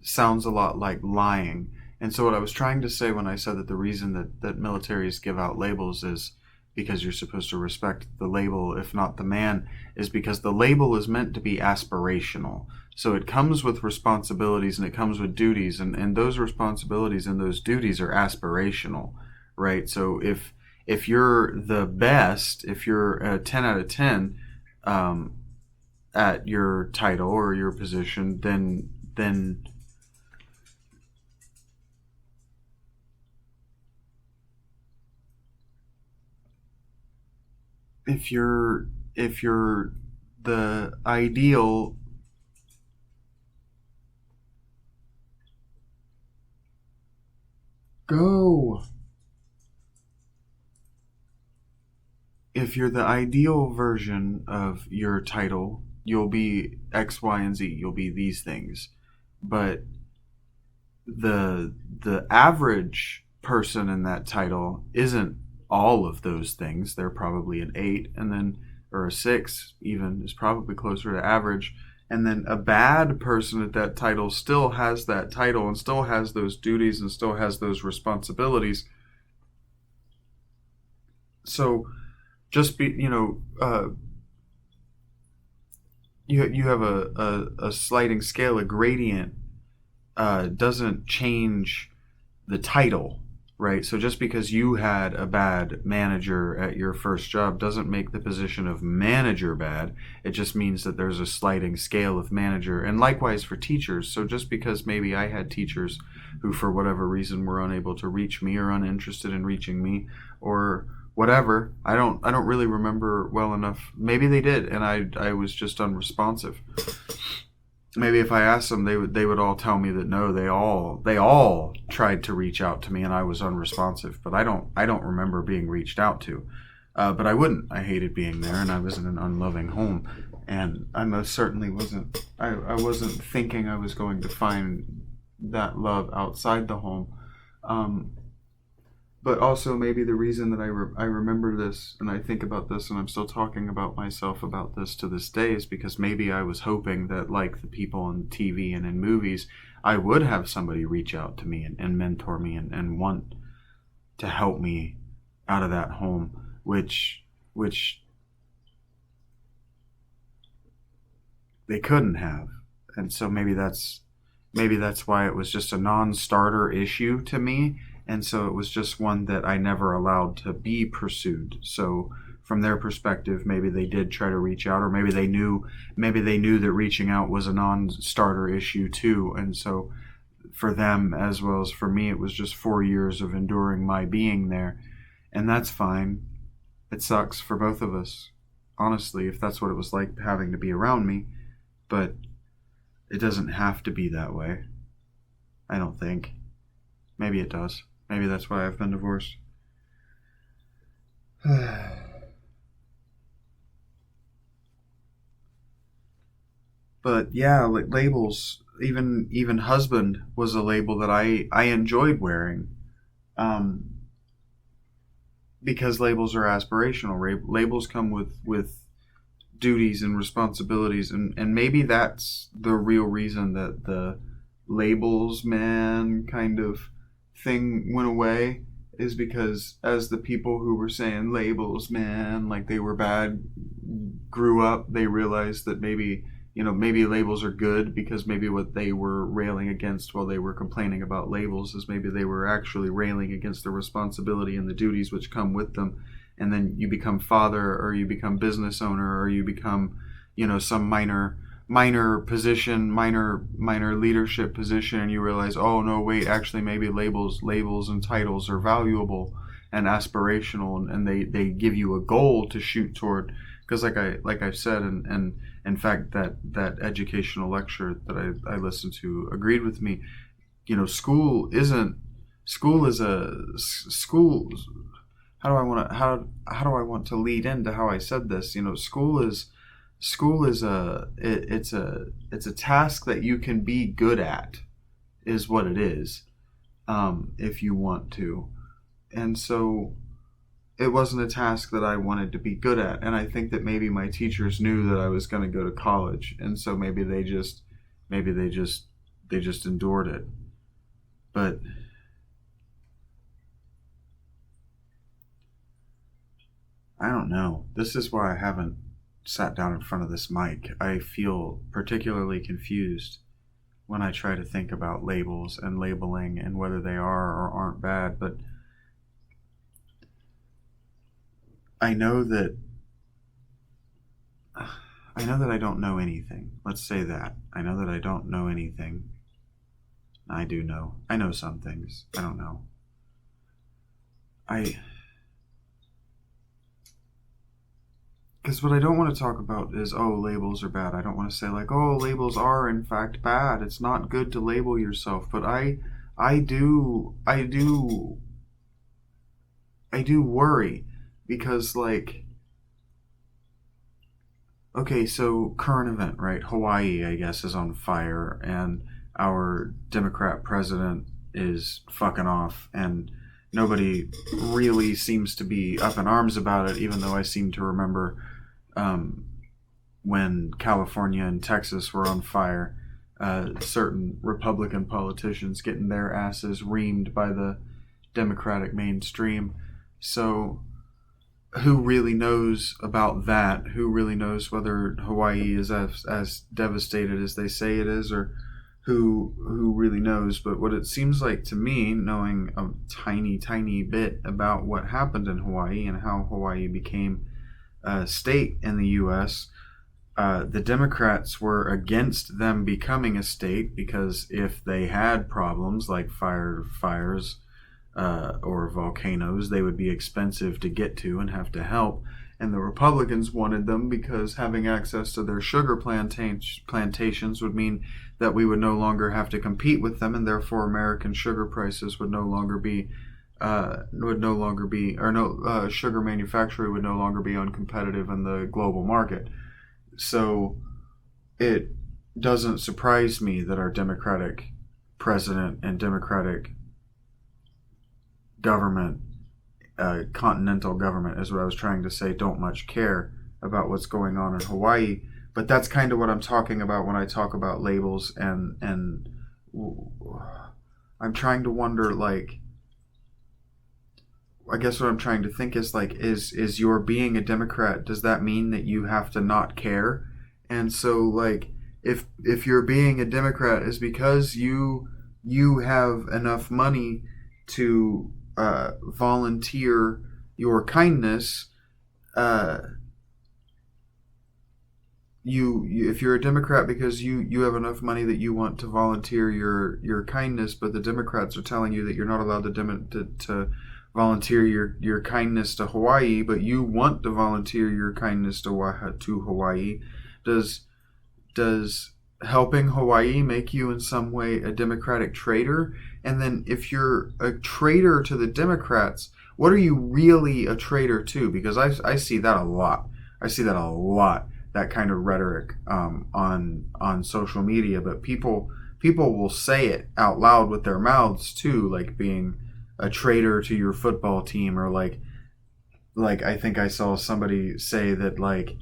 sounds a lot like lying. And so what I was trying to say when I said that the reason that militaries give out labels is because you're supposed to respect the label, if not the man, is because the label is meant to be aspirational. So it comes with responsibilities and it comes with duties, and those responsibilities and those duties are aspirational, right? So if you're the best, if you're a 10 out of 10 at your title or your position, then if you're the ideal, go. If you're the ideal version of your title, you'll be X, Y, and Z. You'll be these things. But the average person in that title isn't all of those things. They're probably an 8, and then, or a 6 even, is probably closer to average. And then a bad person at that title still has that title and still has those duties and still has those responsibilities. So just be, you have a sliding scale, a gradient doesn't change the title, right? So just because you had a bad manager at your first job doesn't make the position of manager bad. It just means that there's a sliding scale of manager. And likewise for teachers. So just because maybe I had teachers who for whatever reason were unable to reach me or uninterested in reaching me or whatever, I don't really remember well enough. Maybe they did and I was just unresponsive. Maybe if I asked them, they would all tell me that no, they all tried to reach out to me and I was unresponsive. But I don't remember being reached out to. But I wouldn't. I hated being there, and I was in an unloving home, and I most certainly wasn't. I wasn't thinking I was going to find that love outside the home. But also maybe the reason that I remember this and I think about this and I'm still talking about myself about this to this day is because maybe I was hoping that, like the people on TV and in movies, I would have somebody reach out to me and mentor me and want to help me out of that home, which they couldn't have. And so maybe that's why it was just a non-starter issue to me, and so it was just one that I never allowed to be pursued. So from their perspective, maybe they did try to reach out, or maybe they knew that reaching out was a non-starter issue too. And so for them as well as for me, it was just 4 years of enduring my being there, and that's fine. It sucks for both of us, honestly, if that's what it was like having to be around me, but it doesn't have to be that way. I don't think. Maybe it does. Maybe that's why I've been divorced. But yeah, like labels, even husband was a label that I enjoyed wearing. Because labels are aspirational. Labels come with duties and responsibilities, and maybe that's the real reason that the labels man kind of thing went away, is because as the people who were saying labels man like they were bad grew up, they realized that maybe labels are good, because maybe what they were railing against while they were complaining about labels is maybe they were actually railing against the responsibility and the duties which come with them. And then you become father, or you become business owner, or you become, some minor position, minor leadership position, and you realize, oh no, wait, actually maybe labels and titles are valuable and aspirational, and they give you a goal to shoot toward. Because like I said, and in fact that educational lecture that I listened to agreed with me. School is a school. How do I want to lead into how I said this? School is it's a task that you can be good at, is what it is, if you want to. And so it wasn't a task that I wanted to be good at, and I think that maybe my teachers knew that I was going to go to college, and so maybe they just endured it. But I don't know. This is why I haven't sat down in front of this mic. I feel particularly confused when I try to think about labels and labeling and whether they are or aren't bad, but I know that I don't know anything. Let's say that. I know that I don't know anything. I do know. I know some things. I don't know. Because what I don't want to talk about is, oh, labels are bad. I don't want to say like, oh, labels are in fact bad. It's not good to label yourself. But I do worry. Because, like, okay, so current event, right? Hawaii, I guess, is on fire, and our Democrat president is fucking off, and nobody really seems to be up in arms about it, even though I seem to remember when California and Texas were on fire, certain Republican politicians getting their asses reamed by the Democratic mainstream. So who really knows about that? Who really knows whether Hawaii is as devastated as they say it is, or who really knows? But what it seems like to me, knowing a tiny bit about what happened in Hawaii and how Hawaii became a state in the U.S., the Democrats were against them becoming a state, because if they had problems like fires, or volcanoes, they would be expensive to get to and have to help. And the Republicans wanted them because having access to their sugar plantations would mean that we would no longer have to compete with them, and therefore American sugar prices would no longer be, sugar manufacturing would no longer be uncompetitive in the global market. So it doesn't surprise me that our Democratic president and Democratic government, continental government is what I was trying to say, don't much care about what's going on in Hawaii. But that's kind of what I'm talking about when I talk about labels, and I'm trying to wonder, like, I guess what I'm trying to think is like, is your being a Democrat, does that mean that you have to not care? And so like, if your being a Democrat is because you have enough money to volunteer your kindness, if you're a Democrat because you have enough money that you want to volunteer your kindness, but the Democrats are telling you that you're not allowed to volunteer your kindness to Hawaii, but you want to volunteer your kindness to Hawaii, does helping Hawaii make you in some way a Democratic traitor? And then if you're a traitor to the Democrats, what are you really a traitor to? Because I see that a lot. I see that a lot. That kind of rhetoric on social media, but people will say it out loud with their mouths too, like being a traitor to your football team, or like I think I saw somebody say that like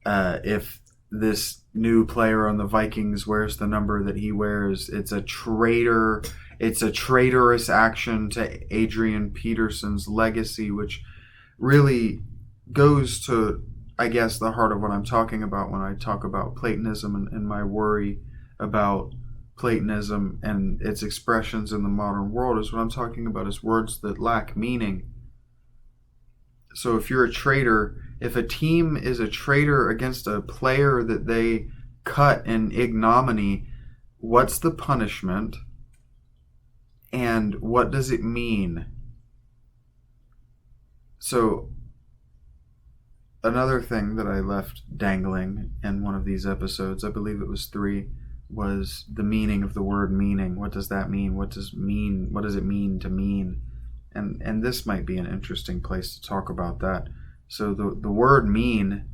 if this new player on the Vikings wears the number that he wears, it's a traitor. It's a traitorous action to Adrian Peterson's legacy, which really goes to, I guess, the heart of what I'm talking about when I talk about Platonism and my worry about Platonism and its expressions in the modern world. Is what I'm talking about is words that lack meaning. So if you're a traitor, if a team is a traitor against a player that they cut in ignominy, what's the punishment and what does it mean? So another thing that I left dangling in one of these episodes, I believe it was 3, was the meaning of the word meaning. What does that mean? What does it mean to mean? And this might be an interesting place to talk about that. So the word mean,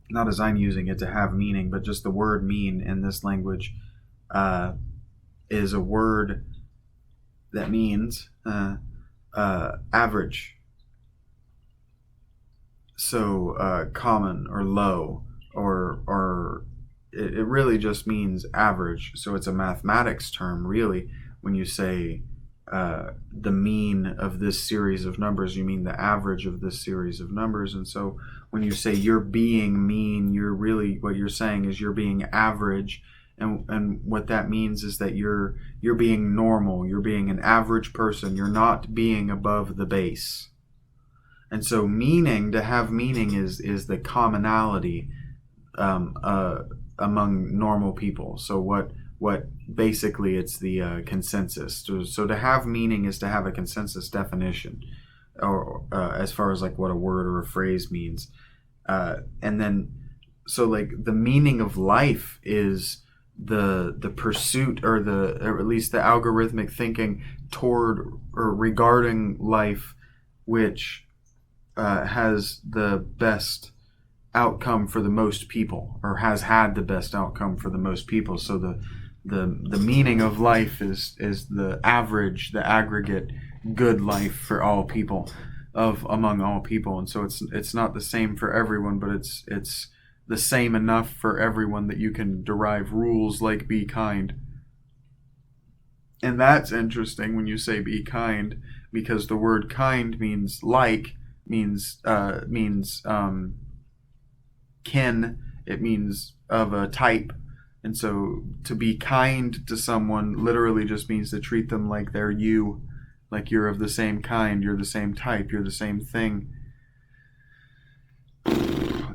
not as I'm using it to have meaning, but just the word mean in this language is a word that means average. So common or low, or it really just means average. So it's a mathematics term, really. When you say the mean of this series of numbers, you mean the average of this series of numbers. And so when you say you're being mean, you're really, what you're saying is you're being average. And what that means is that you're being normal. You're being an average person. You're not being above the base. And so meaning, to have meaning is the commonality among normal people. So what basically it's the consensus. So to have meaning is to have a consensus definition, or as far as like what a word or a phrase means. And then, so like the meaning of life is the pursuit, or at least the algorithmic thinking toward or regarding life, which has the best outcome for the most people, or has had the best outcome for the most people. So the meaning of life is the average, the aggregate good life for all people, among all people. And so it's not the same for everyone, but it's the same enough for everyone that you can derive rules like be kind. And that's interesting when you say be kind, because the word kind means like, means kin, it means of a type. And so to be kind to someone literally just means to treat them like they're you, like you're of the same kind, you're the same type, you're the same thing.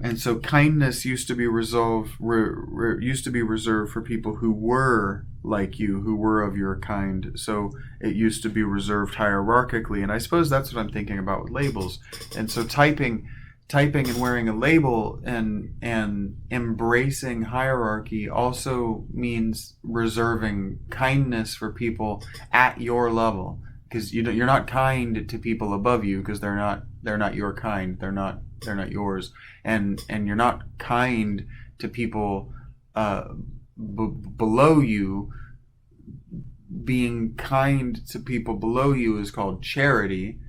And so kindness used to be reserved for people who were like you, who were of your kind. So it used to be reserved hierarchically. And I suppose that's what I'm thinking about with labels. And so typing and wearing a label and embracing hierarchy also means reserving kindness for people at your level, because you're not kind to people above you, because they're not your kind, they're not yours, and you're not kind to people below you. Being kind to people below you is called charity.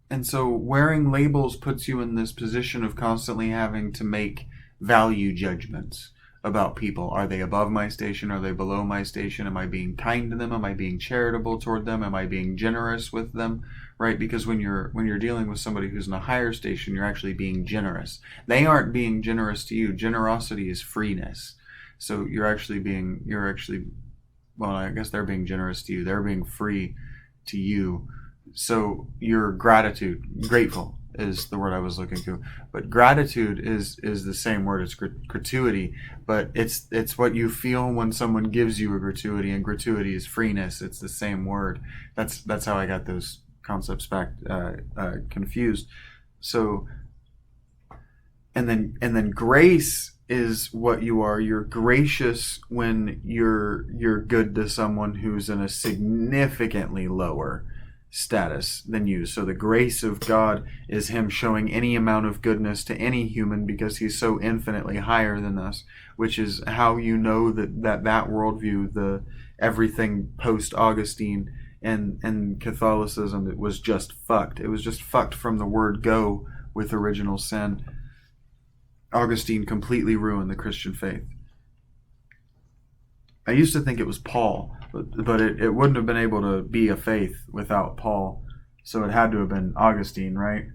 And so wearing labels puts you in this position of constantly having to make value judgments about people. Are they above my station? Are they below my station? Am I being kind to them? Am I being charitable toward them? Am I being generous with them? Right? Because when you're dealing with somebody who's in a higher station, you're actually being generous. They aren't being generous to you. Generosity is freeness. So well, I guess they're being generous to you. They're being free to you. So your grateful is the word I was looking to. But gratitude is the same word as gratuity, but it's what you feel when someone gives you a gratuity, and gratuity is freeness. It's the same word. That's how I got those concepts back confused. So, and then grace is what you are. You're gracious when you're good to someone who's in a significantly lower status than you. So the grace of God is him showing any amount of goodness to any human because he's so infinitely higher than us, which is how you know that worldview, the everything post-Augustine and Catholicism, it was just fucked. It was just fucked from the word go with original sin. Augustine completely ruined the Christian faith. I used to think it was Paul, but it wouldn't have been able to be a faith without Paul. So it had to have been Augustine, right?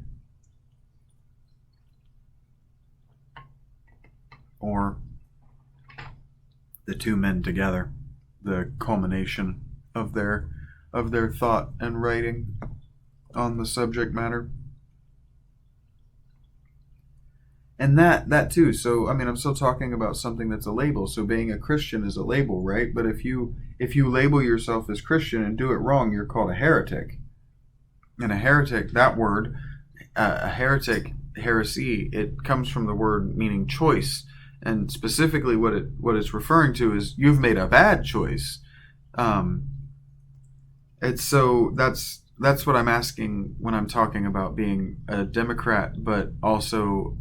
Or the two men together, the culmination of their thought and writing on the subject matter. And that too. So, I mean, I'm still talking about something that's a label. So being a Christian is a label, right? But if you label yourself as Christian and do it wrong, you're called a heretic. And a heretic, that word, a heretic, heresy, it comes from the word meaning choice. And specifically what it's referring to is you've made a bad choice. It's so that's what I'm asking when I'm talking about being a Democrat, but also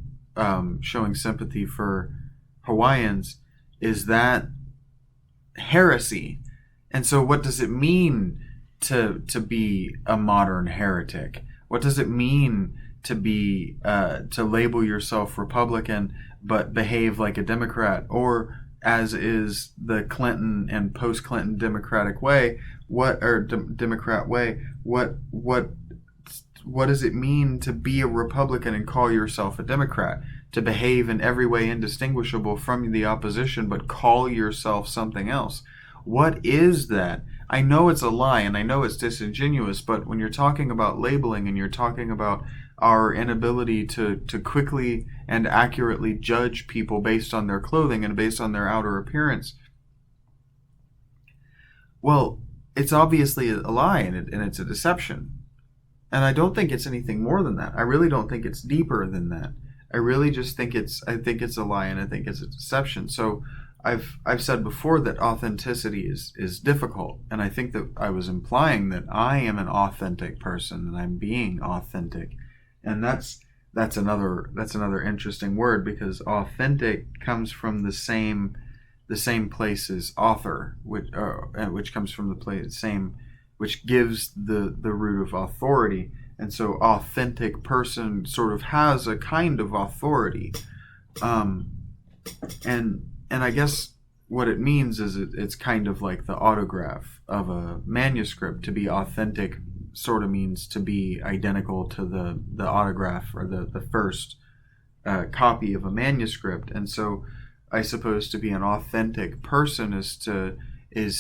showing sympathy for Hawaiians. Is that heresy? And so what does it mean to be a modern heretic? What does it mean to be to label yourself Republican but behave like a Democrat, or as is the Clinton and post-Clinton Democratic way? Democrat way? What does it mean to be a Republican and call yourself a Democrat? To behave in every way indistinguishable from the opposition, but call yourself something else? What is that? I know it's a lie and I know it's disingenuous, but when you're talking about labeling and you're talking about our inability to quickly and accurately judge people based on their clothing and based on their outer appearance, well, it's obviously a lie and it's a deception. And I don't think it's anything more than that. I really don't think it's deeper than that. I really just think it's a lie and I think it's a deception. So I've said before that authenticity is difficult, and I think that I was implying that I am an authentic person and I'm being authentic. And that's another interesting word, because authentic comes from the same place as author, which comes from the same, which gives the root of authority. And so authentic person sort of has a kind of authority. And I guess what it means is it's kind of like the autograph of a manuscript. To be authentic sort of means to be identical to the autograph or the first copy of a manuscript. And so I suppose to be an authentic person is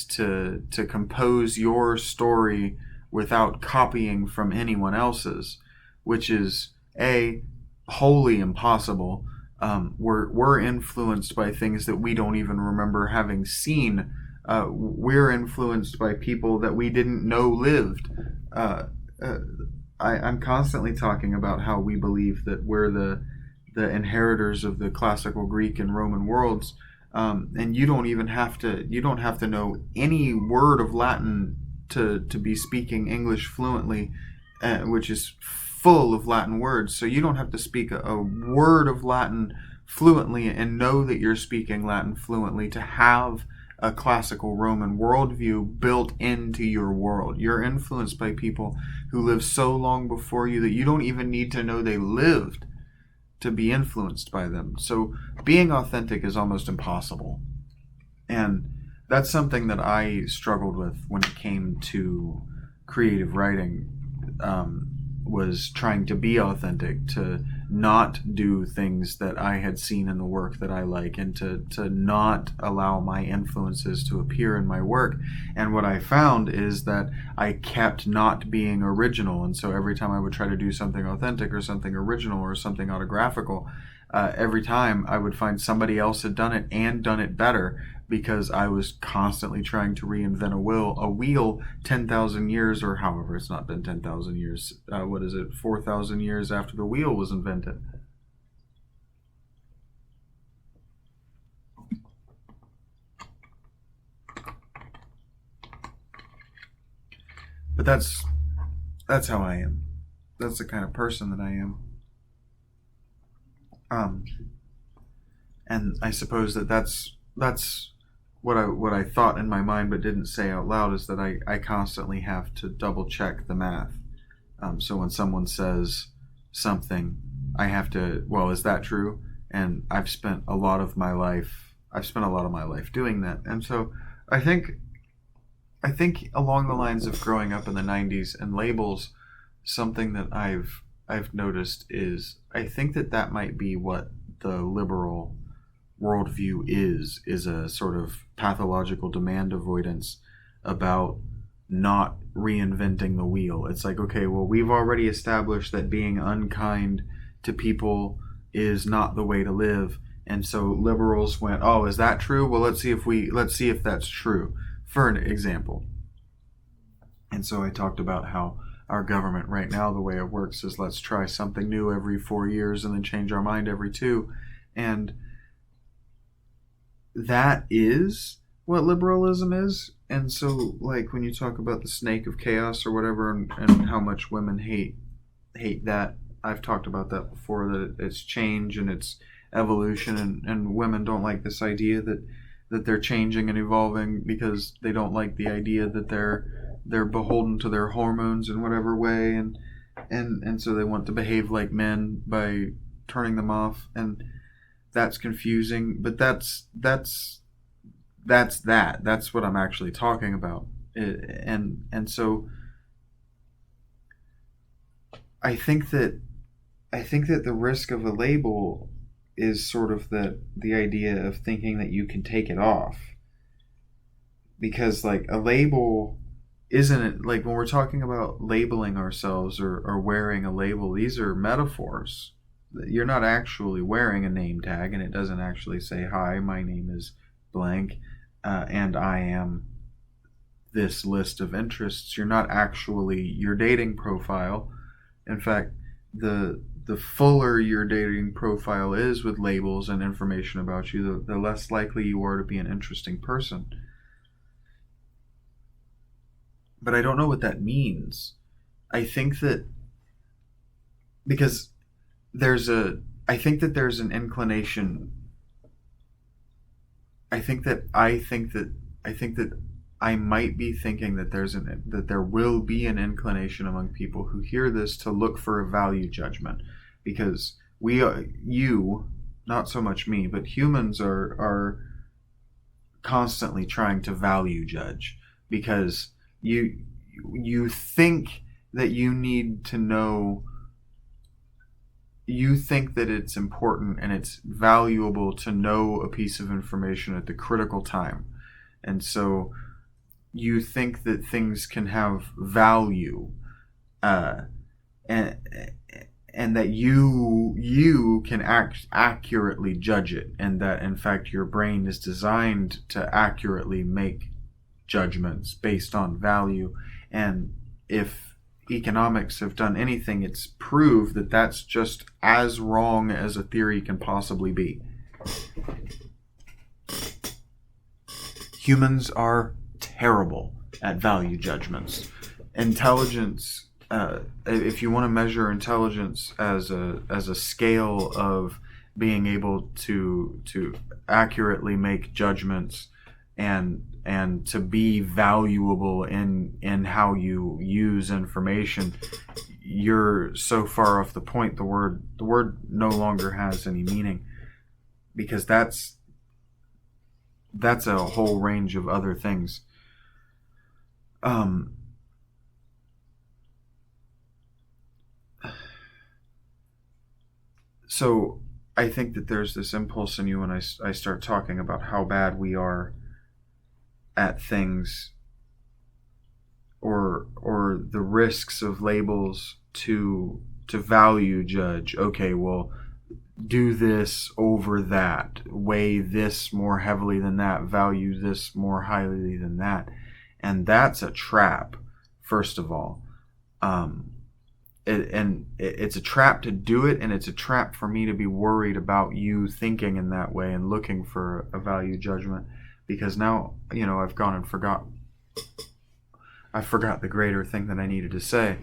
to compose your story without copying from anyone else's, which is wholly impossible. We're influenced by things that we don't even remember having seen. We're influenced by people that we didn't know lived. I'm constantly talking about how we believe that we're the inheritors of the classical Greek and Roman worlds, and you don't have to know any word of Latin to be speaking English fluently, which is full of Latin words. So you don't have to speak a word of Latin fluently and know that you're speaking Latin fluently to have a classical Roman worldview built into your world. You're influenced by people who lived so long before you that you don't even need to know they lived. to be influenced by them. So being authentic is almost impossible. And that's something that I struggled with when it came to creative writing, was trying to be authentic, to not do things that I had seen in the work that I like, and to not allow my influences to appear in my work. And what I found is that I kept not being original. And so every time I would try to do something authentic or something original or something autographical, every time I would find somebody else had done it and done it better, because I was constantly trying to reinvent a wheel 10,000 years, or however, it's not been 10,000 years. 4,000 years after the wheel was invented. But that's how I am. That's the kind of person that I am. And I suppose that's what I thought in my mind but didn't say out loud, is that I constantly have to double check the math. So when someone says something, I have to, well, is that true? And I've spent a lot of my life doing that. And so I think along the lines of growing up in the 90s and labels, something that I've noticed is, I think that might be what the liberal worldview is a sort of pathological demand avoidance about not reinventing the wheel. It's like, okay, well, we've already established that being unkind to people is not the way to live. And so liberals went, oh, is that true? Well, let's see if that's true. For an example. And so I talked about how our government right now, the way it works is, let's try something new every 4 years and then change our mind every 2. And that is what liberalism is. And so, like, when you talk about the snake of chaos or whatever, and how much women hate that, I've talked about that before, that it's change and it's evolution, and women don't like this idea that they're changing and evolving, because they don't like the idea that they're beholden to their hormones in whatever way, and so they want to behave like men by turning them off, and that's confusing. But that's what I'm actually talking about. And so I think that the risk of a label is sort of the idea of thinking that you can take it off. Because, like, a label isn't, like, when we're talking about labeling ourselves or wearing a label, these are metaphors. You're not actually wearing a name tag, and it doesn't actually say, hi, my name is blank, and I am this list of interests. You're not actually your dating profile. In fact, the fuller your dating profile is with labels and information about you, the less likely you are to be an interesting person. But I don't know what that means. I think that because I think that there's an inclination. I think that I might be thinking that there will be an inclination among people who hear this to look for a value judgment, because you, not so much me, but humans are constantly trying to value judge, because you think that you need to know. You think that it's important and it's valuable to know a piece of information at the critical time. And so you think that things can have value, and that you can accurately judge it, and that, in fact, your brain is designed to accurately make judgments based on value. And if economics have done anything, it's proved that that's just as wrong as a theory can possibly be. Humans are terrible at value judgments. Intelligence, if you want to measure intelligence as a scale of being able to accurately make judgments and to be valuable in how you use information, you're so far off the point. The word no longer has any meaning, because that's a whole range of other things. So I think that there's this impulse in you when I start talking about how bad we are at things, or the risks of labels, to value judge. Okay, well, do this over that, weigh this more heavily than that, value this more highly than that. And that's a trap, first of all. It's a trap to do it, and it's a trap for me to be worried about you thinking in that way and looking for a value judgment, because now, I've gone and forgot the greater thing that I needed to say,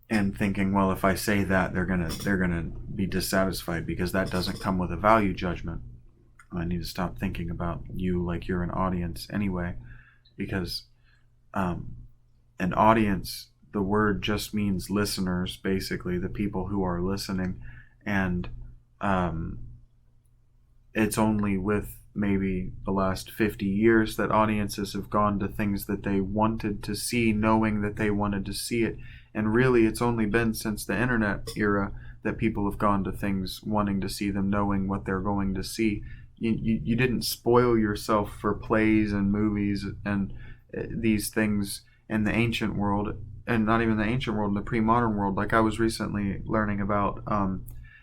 and thinking, well, if I say that, they're gonna be dissatisfied, because that doesn't come with a value judgment. I need to stop thinking about you like you're an audience anyway, because an audience, the word just means listeners, basically, the people who are listening. And it's only with maybe the last 50 years that audiences have gone to things that they wanted to see, knowing that they wanted to see it. And really, it's only been since the internet era that people have gone to things wanting to see them, knowing what they're going to see. You didn't spoil yourself for plays and movies and these things in the ancient world, and not even the ancient world, in the pre-modern world. Like, I was recently learning about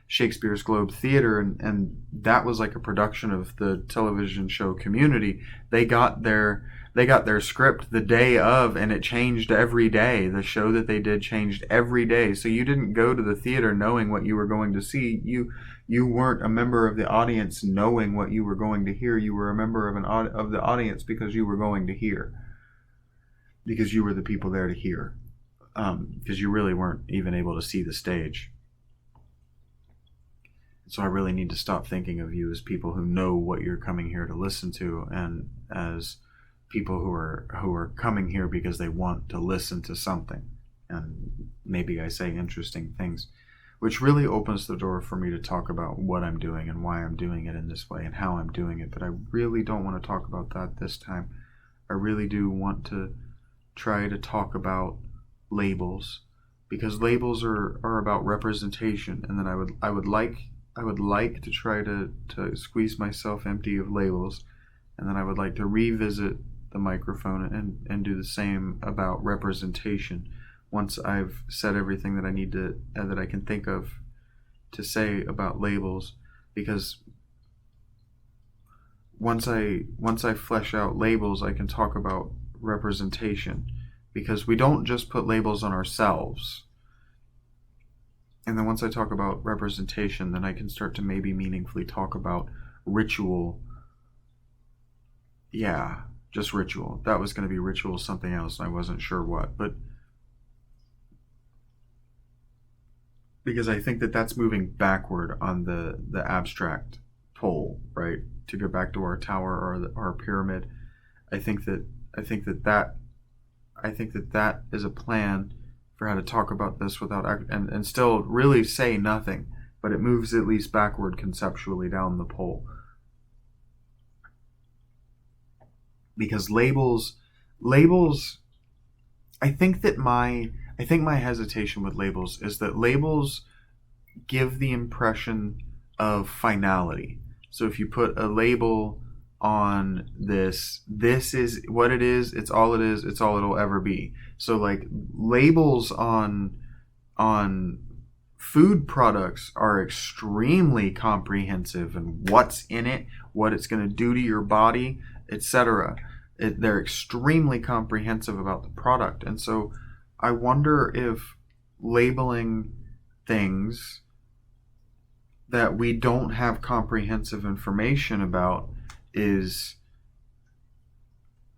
Shakespeare's Globe Theater, and that was like a production of the television show Community. They got their script the day of, and it changed every day. The show that they did changed every day. So you didn't go to the theater knowing what you were going to see. You weren't a member of the audience knowing what you were going to hear. You were a member of the audience because you were going to hear, because you were the people there to hear, because you really weren't even able to see the stage. So I really need to stop thinking of you as people who know what you're coming here to listen to, and as people who are coming here because they want to listen to something. And maybe I say interesting things, which really opens the door for me to talk about what I'm doing and why I'm doing it in this way and how I'm doing it. But I really don't want to talk about that this time. I really do want to try to talk about labels, because labels are about representation, and then I would like to try to squeeze myself empty of labels, and then I would like to revisit the microphone and do the same about representation once I've said everything that I need to, that I can think of to say about labels. Because once I flesh out labels, I can talk about representation, because we don't just put labels on ourselves. And then once I talk about representation, then I can start to maybe meaningfully talk about ritual. Yeah, just ritual. That was going to be ritual something else, and I wasn't sure what. But because I think that that's moving backward on the abstract pole, right? To go back to our tower or our pyramid. I think that is a plan for how to talk about this without and still really say nothing, but it moves at least backward conceptually down the pole. Because labels, I think my hesitation with labels is that labels give the impression of finality. So if you put a label on this is what it is, it's all it is, it's all it'll ever be. So like labels on food products are extremely comprehensive, and what's in it, what it's going to do to your body, etc. They're extremely comprehensive about the product. And so I wonder if labeling things that we don't have comprehensive information about is...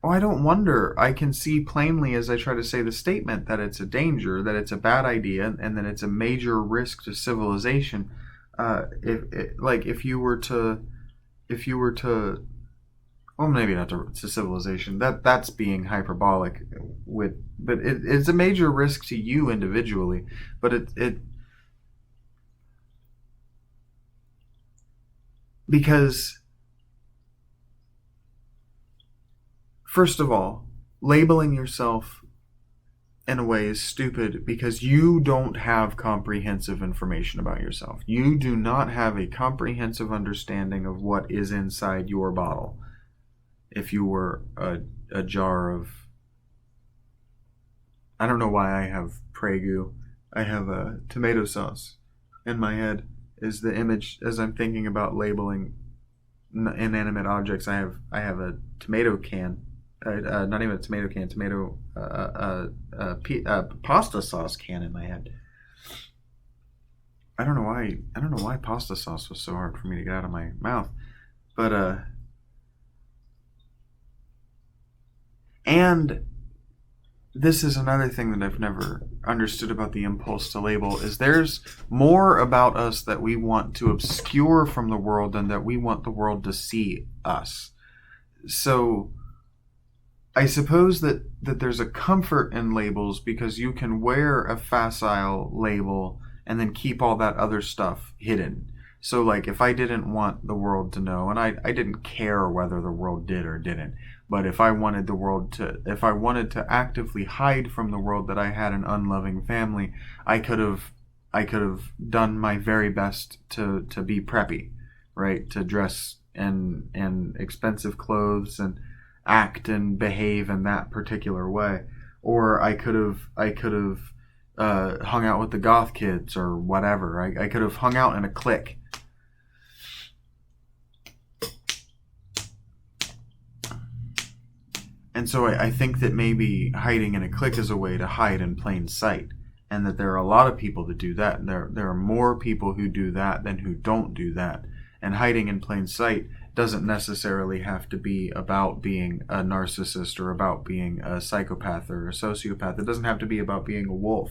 I don't wonder. I can see plainly as I try to say the statement that it's a danger, that it's a bad idea, and that it's a major risk to civilization. If you were to well, maybe not to civilization. That's being hyperbolic but it's a major risk to you individually. But it because first of all, labeling yourself in a way is stupid because you don't have comprehensive information about yourself. You do not have a comprehensive understanding of what is inside your bottle. If you were a jar of, I don't know why I have Prego. I have a tomato sauce in my head is the image as I'm thinking about labeling inanimate objects. I have a tomato can, not even a tomato can, pasta sauce can in my head. I don't know why pasta sauce was so hard for me to get out of my mouth, but and this is another thing that I've never understood about the impulse to label is there's more about us that we want to obscure from the world than that we want the world to see us. So I suppose that there's a comfort in labels because you can wear a facile label and then keep all that other stuff hidden. So like if I didn't want the world to know, and I didn't care whether the world did or didn't, but if I wanted to actively hide from the world that I had an unloving family, I could have done my very best to be preppy, right? To dress in expensive clothes and act and behave in that particular way. Or I could have hung out with the goth kids or whatever. I could have hung out in a clique. And so I think that maybe hiding in a clique is a way to hide in plain sight. And that there are a lot of people that do that. There are more people who do that than who don't do that. And hiding in plain sight doesn't necessarily have to be about being a narcissist or about being a psychopath or a sociopath. It doesn't have to be about being a wolf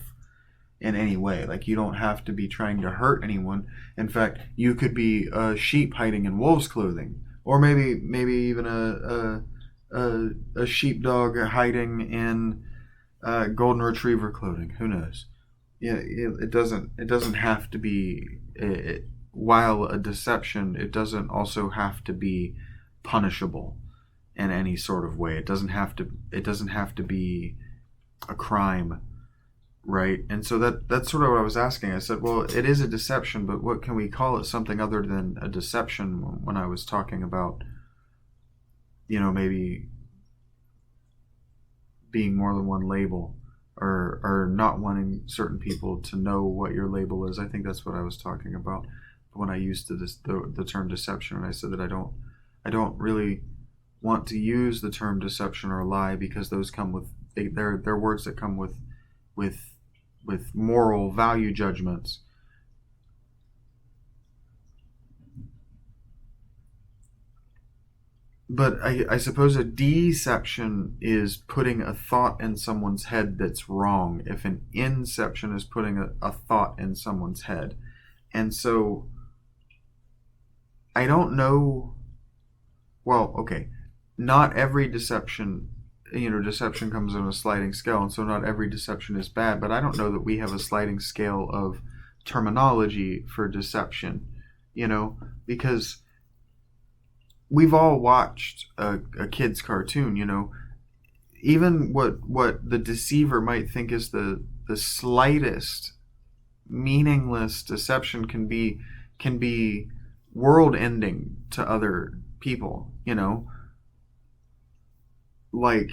in any way. Like, you don't have to be trying to hurt anyone. In fact, you could be a sheep hiding in wolf's clothing. Or maybe even a sheepdog hiding in golden retriever clothing. Who knows? Yeah, it doesn't have to be. While a deception, it doesn't also have to be punishable in any sort of way. It doesn't have to be a crime, right? And so that's sort of what I was asking. I said, well, it is a deception, but what can we call it? Something other than a deception? When I was talking about, maybe being more than one label, or not wanting certain people to know what your label is. I think that's what I was talking about when I used the term deception, and I said that I don't really want to use the term deception or lie because those come with they're words that come with moral value judgments. But I suppose a deception is putting a thought in someone's head that's wrong, if an inception is putting a thought in someone's head. And so I don't know. Well, okay. Not every deception, deception comes on a sliding scale, and so not every deception is bad, but I don't know that we have a sliding scale of terminology for deception, because we've all watched a kid's cartoon, even what the deceiver might think is the slightest meaningless deception can be world ending to other people, like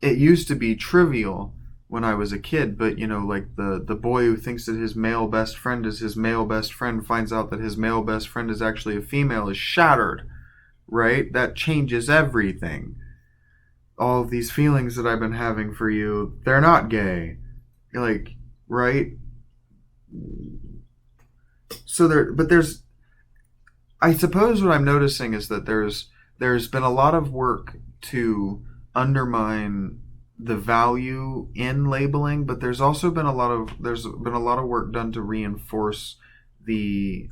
it used to be trivial when I was a kid, but like the boy who thinks that his male best friend is his male best friend finds out that his male best friend is actually a female is shattered, right? That changes everything. All of these feelings that I've been having for you, they're not gay, like, right? So I suppose what I'm noticing is that there's been a lot of work to undermine the value in labeling, but there's also been a lot of work done to reinforce the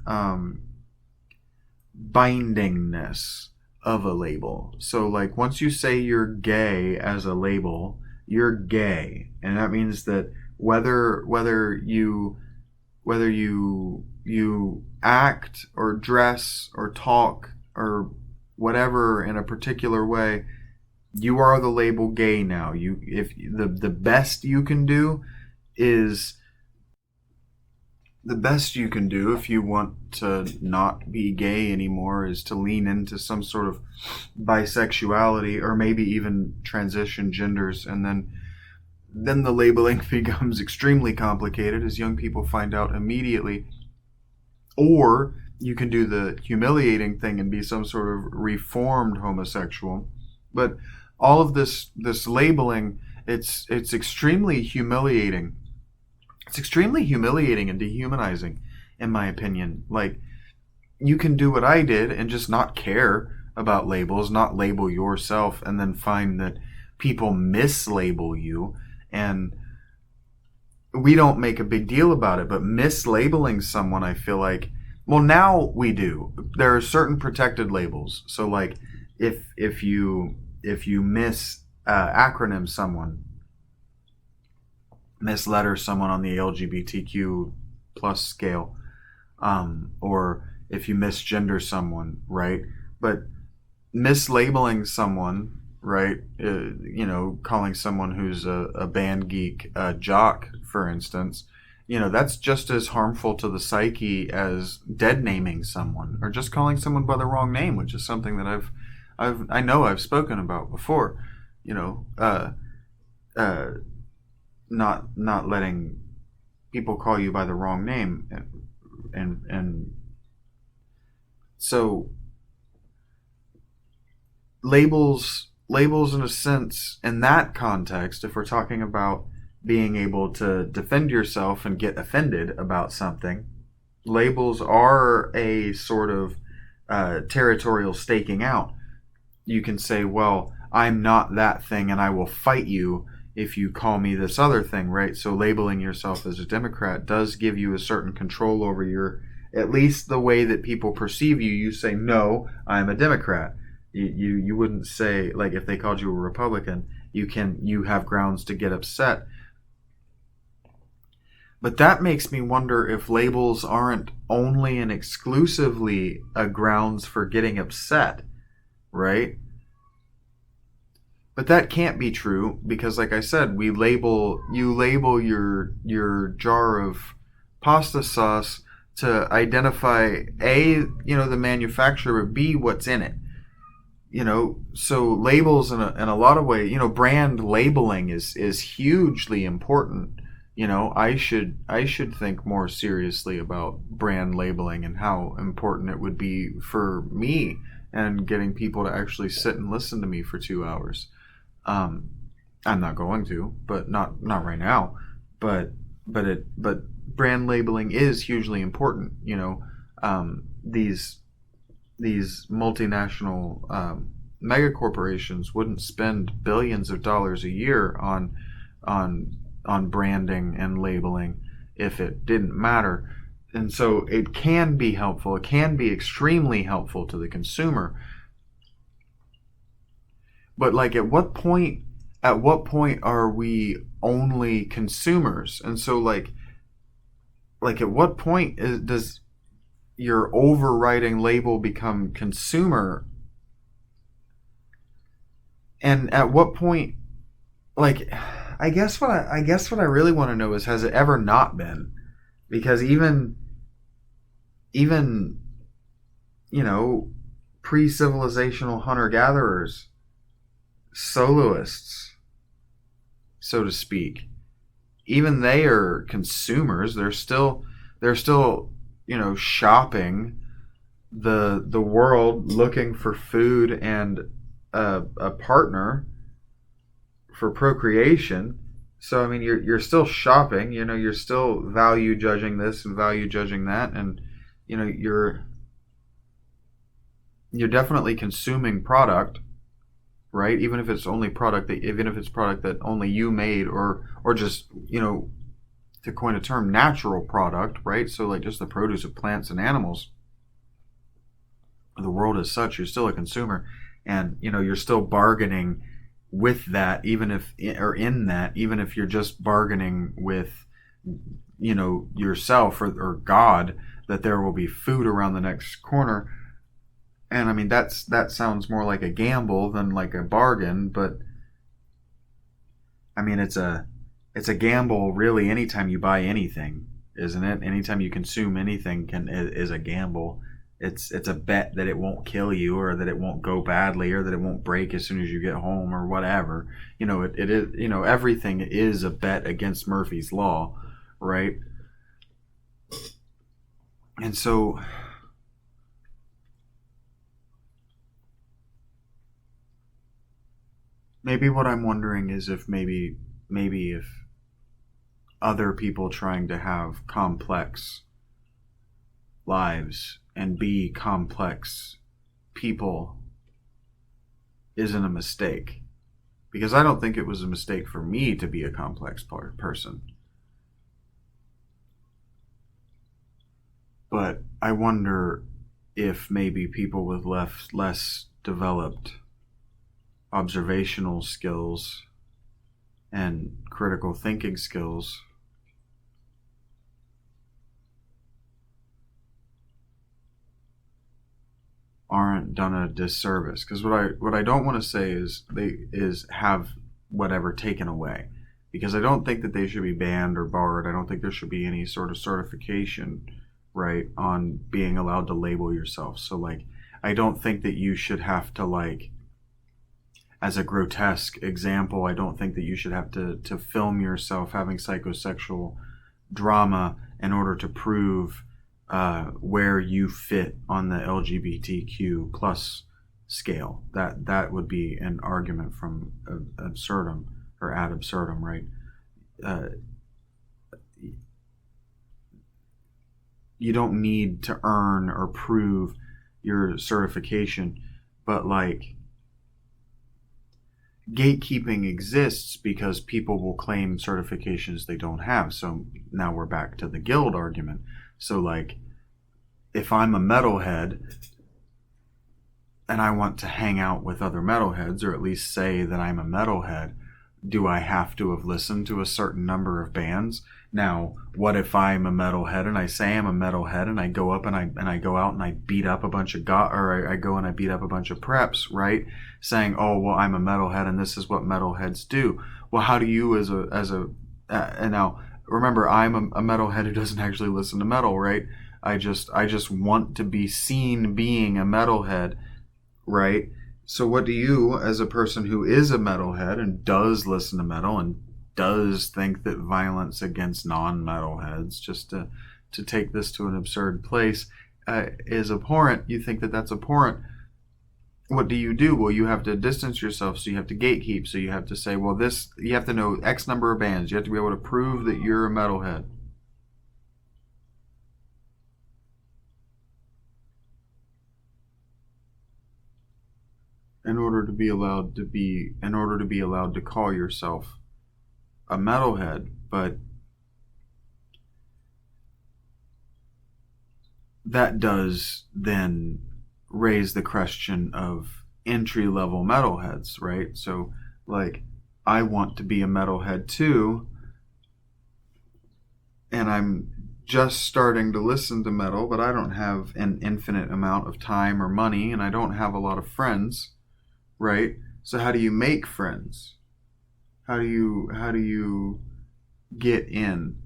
bindingness of a label. So like once you say you're gay as a label, you're gay. And that means that whether you act or dress or talk or whatever in a particular way, you are the label gay now. If the best you can do is the best you can do if you want to not be gay anymore is to lean into some sort of bisexuality or maybe even transition genders, and then the labeling becomes extremely complicated as young people find out immediately. Or you can do the humiliating thing and be some sort of reformed homosexual. But all of this labeling, it's extremely humiliating. It's extremely humiliating and dehumanizing, in my opinion. Like, you can do what I did and just not care about labels, not label yourself, and then find that people mislabel you. And we don't make a big deal about it, but mislabeling someone, I feel like, well, now we do. There are certain protected labels. So, like, if you acronym someone, misletter someone on the LGBTQ plus scale, or if you misgender someone, right? But mislabeling someone, right? Calling someone who's a band geek a jock, for instance, that's just as harmful to the psyche as dead naming someone or just calling someone by the wrong name, which is something that I know I've spoken about before. Not letting people call you by the wrong name, and so labels in a sense, in that context, if we're talking about being able to defend yourself and get offended about something, labels are a sort of territorial staking out. You can say, well, I'm not that thing and I will fight you if you call me this other thing, right? So labeling yourself as a Democrat does give you a certain control over at least the way that people perceive you. You say, no, I'm a Democrat. You wouldn't say, like, if they called you a Republican, you have grounds to get upset. But that makes me wonder if labels aren't only and exclusively a grounds for getting upset, right? But that can't be true because, like I said, you label your jar of pasta sauce to identify A, the manufacturer, B, what's in it. So labels in a lot of ways, brand labeling is hugely important. I should think more seriously about brand labeling and how important it would be for me and getting people to actually sit and listen to me for 2 hours. I'm not going to, but not right now. But brand labeling is hugely important. These multinational mega corporations wouldn't spend billions of dollars a year on branding and labeling if it didn't matter. And so it can be helpful. It can be extremely helpful to the consumer. But like, at what point are we only consumers? And so like at what point does your overriding label become consumer? And at what point, like, I guess what I really want to know is, has it ever not been? Because even pre-civilizational hunter-gatherers, soloists, so to speak, even they are consumers. They're still shopping the world, looking for food and a partner for procreation. So I mean, you're still shopping. You're still value judging this and value judging that, and you're definitely consuming product, right? Even if it's product that only you made, or just, to coin a term, natural product, right? So like just the produce of plants and animals. the world as such. You're still a consumer, and you're still bargaining with that, even if even if you're just bargaining with yourself or God, that there will be food around the next corner. And I mean, that sounds more like a gamble than like a bargain, but I mean, it's a gamble really anytime you buy anything, isn't it? Anytime you consume anything is a gamble. It's a bet that it won't kill you, or that it won't go badly, or that it won't break as soon as you get home, or whatever. It is, everything is a bet against Murphy's Law, right? And so maybe what I'm wondering is if maybe if other people trying to have complex lives and be complex people isn't a mistake. Because I don't think it was a mistake for me to be a complex person. But I wonder if maybe people with less developed observational skills and critical thinking skills aren't done a disservice. Because what I don't want to say is have whatever taken away, because I don't think that they should be banned or barred. I don't think there should be any sort of certification, right, on being allowed to label yourself. So like, I don't think that you should have to, like, as a grotesque example, I don't think that you should have to film yourself having psychosexual drama in order to prove where you fit on the LGBTQ plus scale. That would be an argument from absurdum, or ad absurdum, right? You don't need to earn or prove your certification, but like, gatekeeping exists because people will claim certifications they don't have. So now we're back to the guild argument. So like, if I'm a metalhead and I want to hang out with other metalheads, or at least say that I'm a metalhead, do I have to have listened to a certain number of bands? Now, what if I'm a metalhead and I say I'm a metalhead and I go up and I go out and I beat up a bunch of I go and I beat up a bunch of preps, right? Saying, oh, well, I'm a metalhead and this is what metalheads do. Well, how do you and now remember, I'm a metalhead who doesn't actually listen to metal, right? I just want to be seen being a metalhead, right? So what do you, as a person who is a metalhead and does listen to metal and does think that violence against non-metalheads, just to take this to an absurd place, is abhorrent? You think that that's abhorrent. What do? Well, you have to distance yourself, so you have to gatekeep. So you have to say, well, you have to know X number of bands. You have to be able to prove that you're a metalhead. In order to be allowed to call yourself a metalhead. But that does then raise the question of entry-level metalheads, right? So like, I want to be a metalhead too, and I'm just starting to listen to metal, but I don't have an infinite amount of time or money, and I don't have a lot of friends, right? So how do you make friends? How do you get in,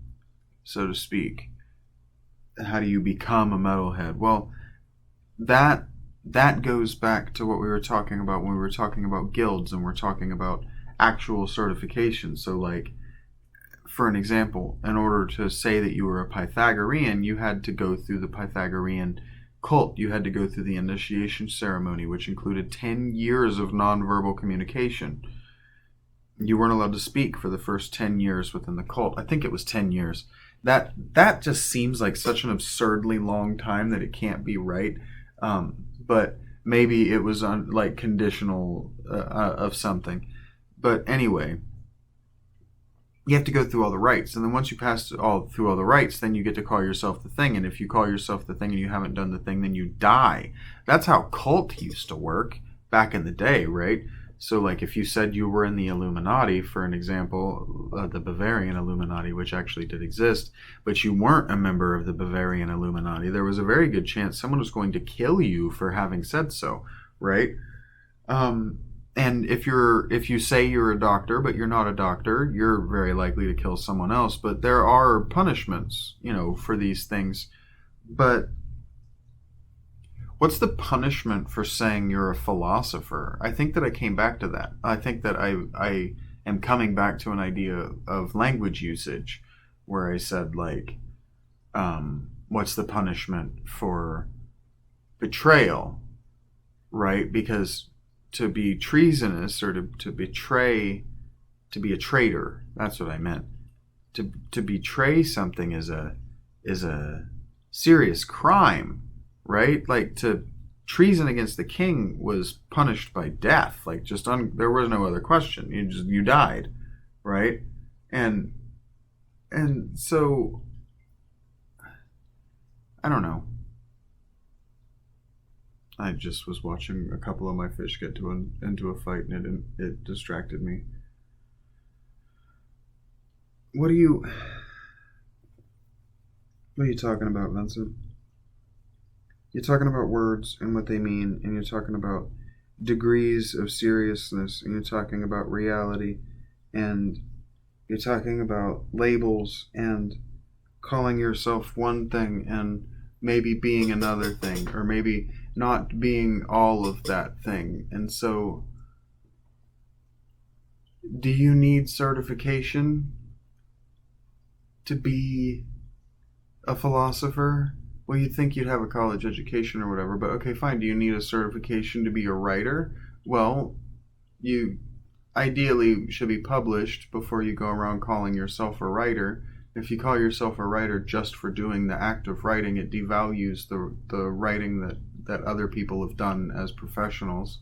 so to speak? How do you become a metalhead? Well, that goes back to what we were talking about when we were talking about guilds and we're talking about actual certification. So like, for an example, in order to say that you were a Pythagorean, you had to go through the Pythagorean cult. You had to go through the initiation ceremony, which included 10 years of nonverbal communication. You weren't allowed to speak for the first 10 years within the cult. I think it was 10 years. That just seems like such an absurdly long time that it can't be right. But maybe it was on like conditional of something. But anyway, you have to go through all the rites. And then once you pass through all the rites, then you get to call yourself the thing. And if you call yourself the thing and you haven't done the thing, then you die. That's how cult used to work back in the day, right? So, like, if you said you were in the Illuminati, for an example, the Bavarian Illuminati, which actually did exist, but you weren't a member of the Bavarian Illuminati, there was a very good chance someone was going to kill you for having said so, right? And if you say you're a doctor, but you're not a doctor, you're very likely to kill someone else. But there are punishments, for these things. But what's the punishment for saying you're a philosopher? I think that I came back to that. I think that I am coming back to an idea of language usage, where I said, like, what's the punishment for betrayal, right? Because to be treasonous, or to betray, to be a traitor, that's what I meant. To betray something is a serious crime, right? Like, to treason against the king was punished by death. Like, there was no other question. You died, right? And so I don't know. I just was watching a couple of my fish get into a fight, and it distracted me. What are you talking about, Vincent? You're talking about words and what they mean, and you're talking about degrees of seriousness, and you're talking about reality, and you're talking about labels, and calling yourself one thing and maybe being another thing, or maybe not being all of that thing. And so, do you need certification to be a philosopher? Well, you'd think you'd have a college education or whatever, but okay, fine. Do you need a certification to be a writer? Well, you ideally should be published before you go around calling yourself a writer. If you call yourself a writer just for doing the act of writing, it devalues the writing that other people have done as professionals.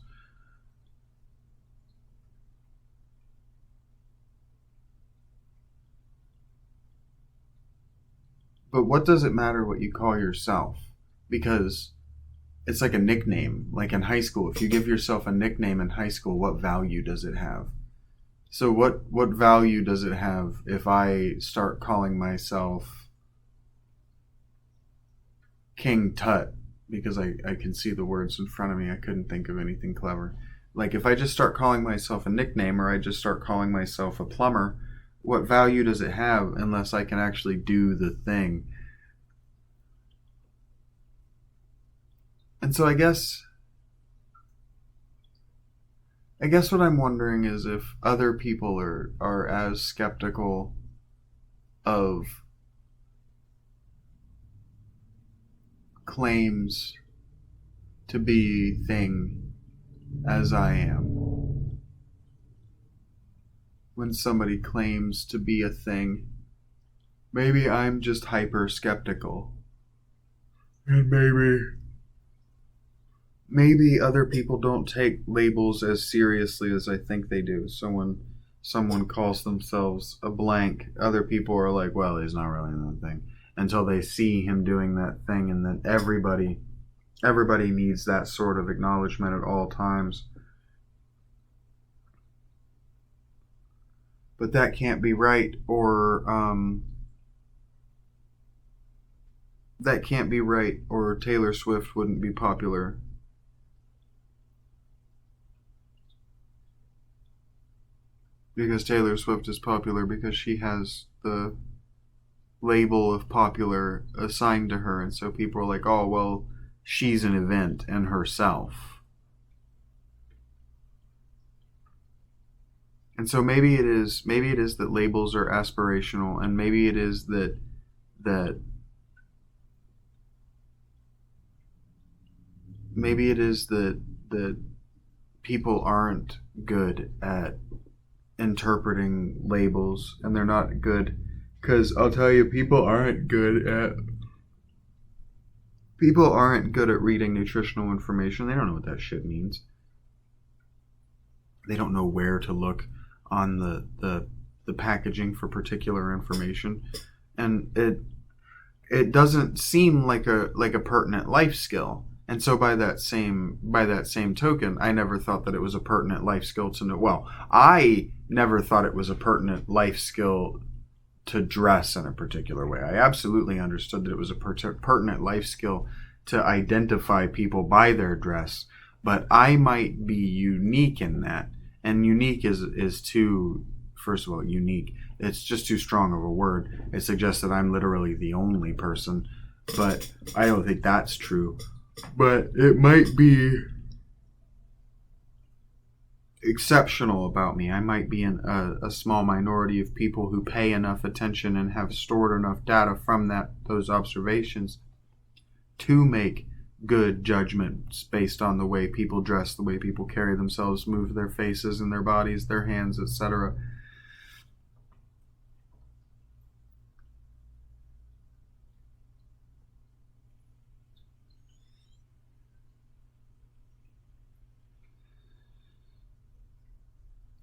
But what does it matter what you call yourself? Because it's like a nickname. Like in high school, if you give yourself a nickname in high school, what value does it have? So what value does it have if I start calling myself King Tut? Because I can see the words in front of me. I couldn't think of anything clever. Like, if I just start calling myself a nickname, or I just start calling myself a plumber, what value does it have unless I can actually do the thing? And so I guess what I'm wondering is if other people are as skeptical of claims to be thing as I am. When somebody claims to be a thing, maybe I'm just hyper skeptical. And maybe other people don't take labels as seriously as I think they do. Someone calls themselves a blank. Other people are like, well, he's not really that thing. Until they see him doing that thing, and then everybody needs that sort of acknowledgement at all times. But that can't be right, or Taylor Swift wouldn't be popular. Because Taylor Swift is popular because she has the label of popular assigned to her, and so people are like, oh, well, she's an event in herself. And so maybe it is that labels are aspirational, and maybe it is that people aren't good at interpreting labels, and they're not good, because I'll tell you, people aren't good at reading nutritional information. They don't know what that shit means. They don't know where to look on the the packaging for particular information, and it doesn't seem like a pertinent life skill. And so by that same token, I never thought that it was a pertinent life skill to know. Well, I never thought it was a pertinent life skill to dress in a particular way. I absolutely understood that it was a pertinent life skill to identify people by their dress, but I might be unique in that. And unique is too, first of all, unique. It's just too strong of a word. It suggests that I'm literally the only person, but I don't think that's true. But it might be exceptional about me. I might be in a small minority of people who pay enough attention and have stored enough data from those observations to make good judgments based on the way people dress, the way people carry themselves, move their faces and their bodies, their hands, etc.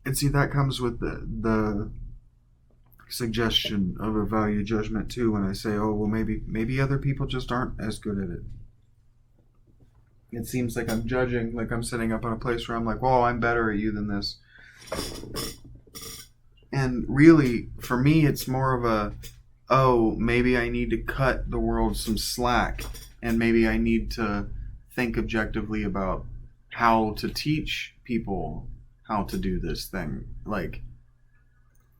And see, that comes with the suggestion of a value judgment too, when I say, oh, well, maybe other people just aren't as good at it. It seems like I'm judging, like I'm sitting up on a place where I'm like, well, I'm better at you than this. And really, for me, it's more of a, oh, maybe I need to cut the world some slack, and maybe I need to think objectively about how to teach people how to do this thing, like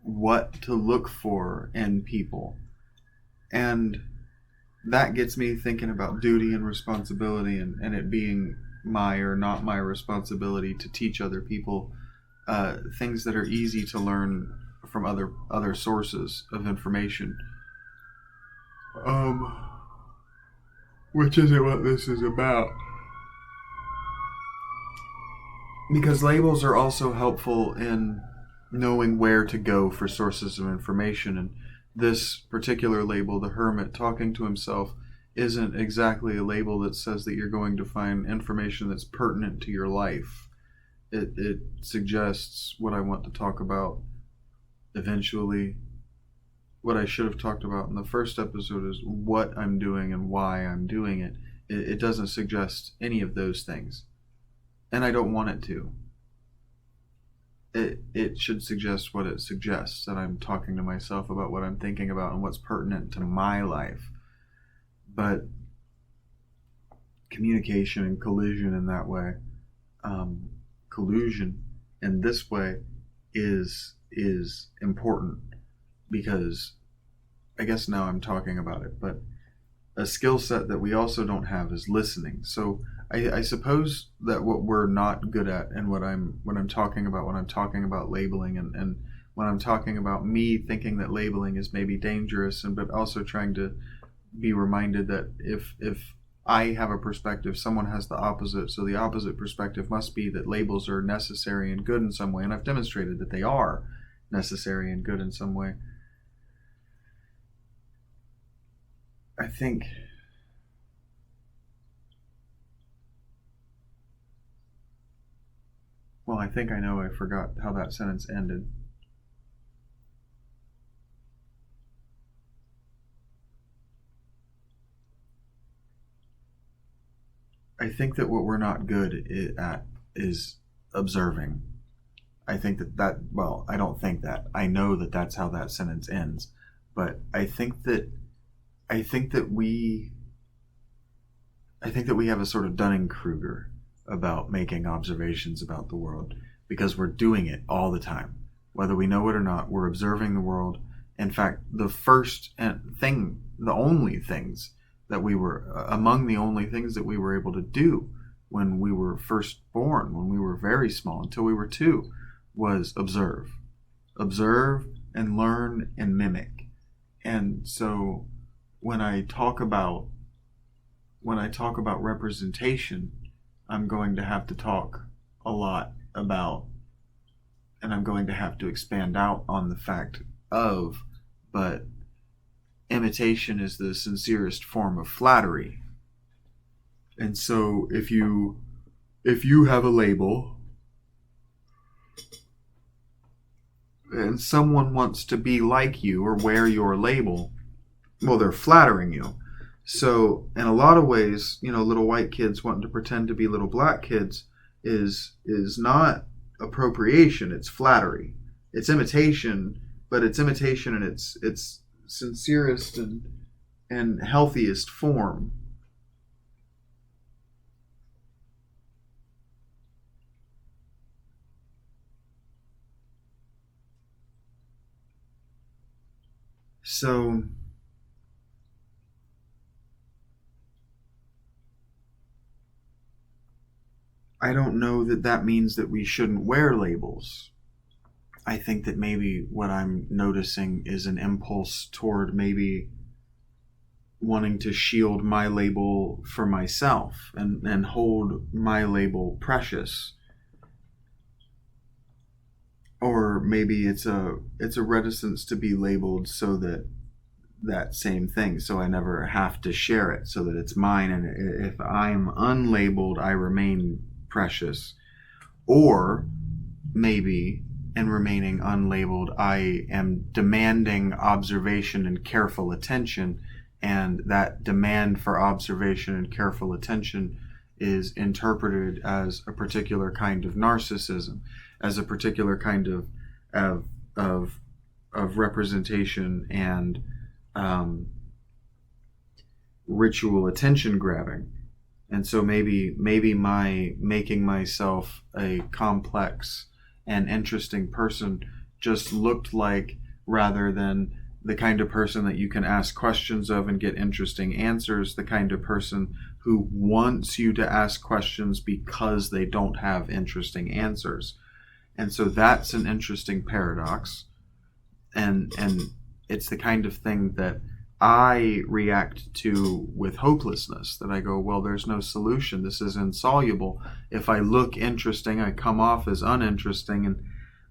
what to look for in people. And that gets me thinking about duty and responsibility, and it being my or not my responsibility to teach other people things that are easy to learn from other sources of information. Which isn't what this is about. Because labels are also helpful in knowing where to go for sources of information. And this particular label, the hermit talking to himself, isn't exactly a label that says that you're going to find information that's pertinent to your life. It suggests what I want to talk about eventually. What I should have talked about in the first episode is what I'm doing and why I'm doing it. It doesn't suggest any of those things. And I don't want it to. It should suggest what it suggests, that I'm talking to myself about what I'm thinking about and what's pertinent to my life. But communication and collusion in that way, collusion in this way is important, because I guess now I'm talking about it, but a skill set that we also don't have is listening. So I suppose that what we're not good at, and when I'm talking about labeling, and when I'm talking about me thinking that labeling is maybe dangerous, but also trying to be reminded that if I have a perspective, someone has the opposite. So the opposite perspective must be that labels are necessary and good in some way, and I've demonstrated that they are necessary and good in some way. I think I know. I forgot how that sentence ended. I think that what we're not good at is observing. I think well, I don't think that. I know that that's how that sentence ends. But I think that we have a sort of Dunning-Kruger about making observations about the world, because we're doing it all the time. Whether we know it or not, we're observing the world. In fact, the only things that we were able to do when we were first born, when we were very small, until we were 2, was observe and learn and mimic. And so when I talk about representation, I'm going to have to talk a lot about, and I'm going to have to expand out on the fact of, but imitation is the sincerest form of flattery. And so if you have a label, and someone wants to be like you or wear your label, well, they're flattering you. So in a lot of ways, little white kids wanting to pretend to be little black kids is not appropriation, it's flattery. It's imitation, but it's imitation in its sincerest and healthiest form. So I don't know that that means that we shouldn't wear labels. I think that maybe what I'm noticing is an impulse toward maybe wanting to shield my label for myself and hold my label precious. Or maybe it's a reticence to be labeled so that same thing, so I never have to share it, so that it's mine, and if I'm unlabeled, I remain precious. Or maybe in remaining unlabeled, I am demanding observation and careful attention, and that demand for observation and careful attention is interpreted as a particular kind of narcissism, as a particular kind of representation and ritual attention grabbing. And so maybe my making myself a complex and interesting person just looked like, rather than the kind of person that you can ask questions of and get interesting answers, the kind of person who wants you to ask questions because they don't have interesting answers. And so that's an interesting paradox. And it's the kind of thing that I react to with hopelessness, that I go, well, there's no solution. This is insoluble. If I look interesting, I come off as uninteresting. And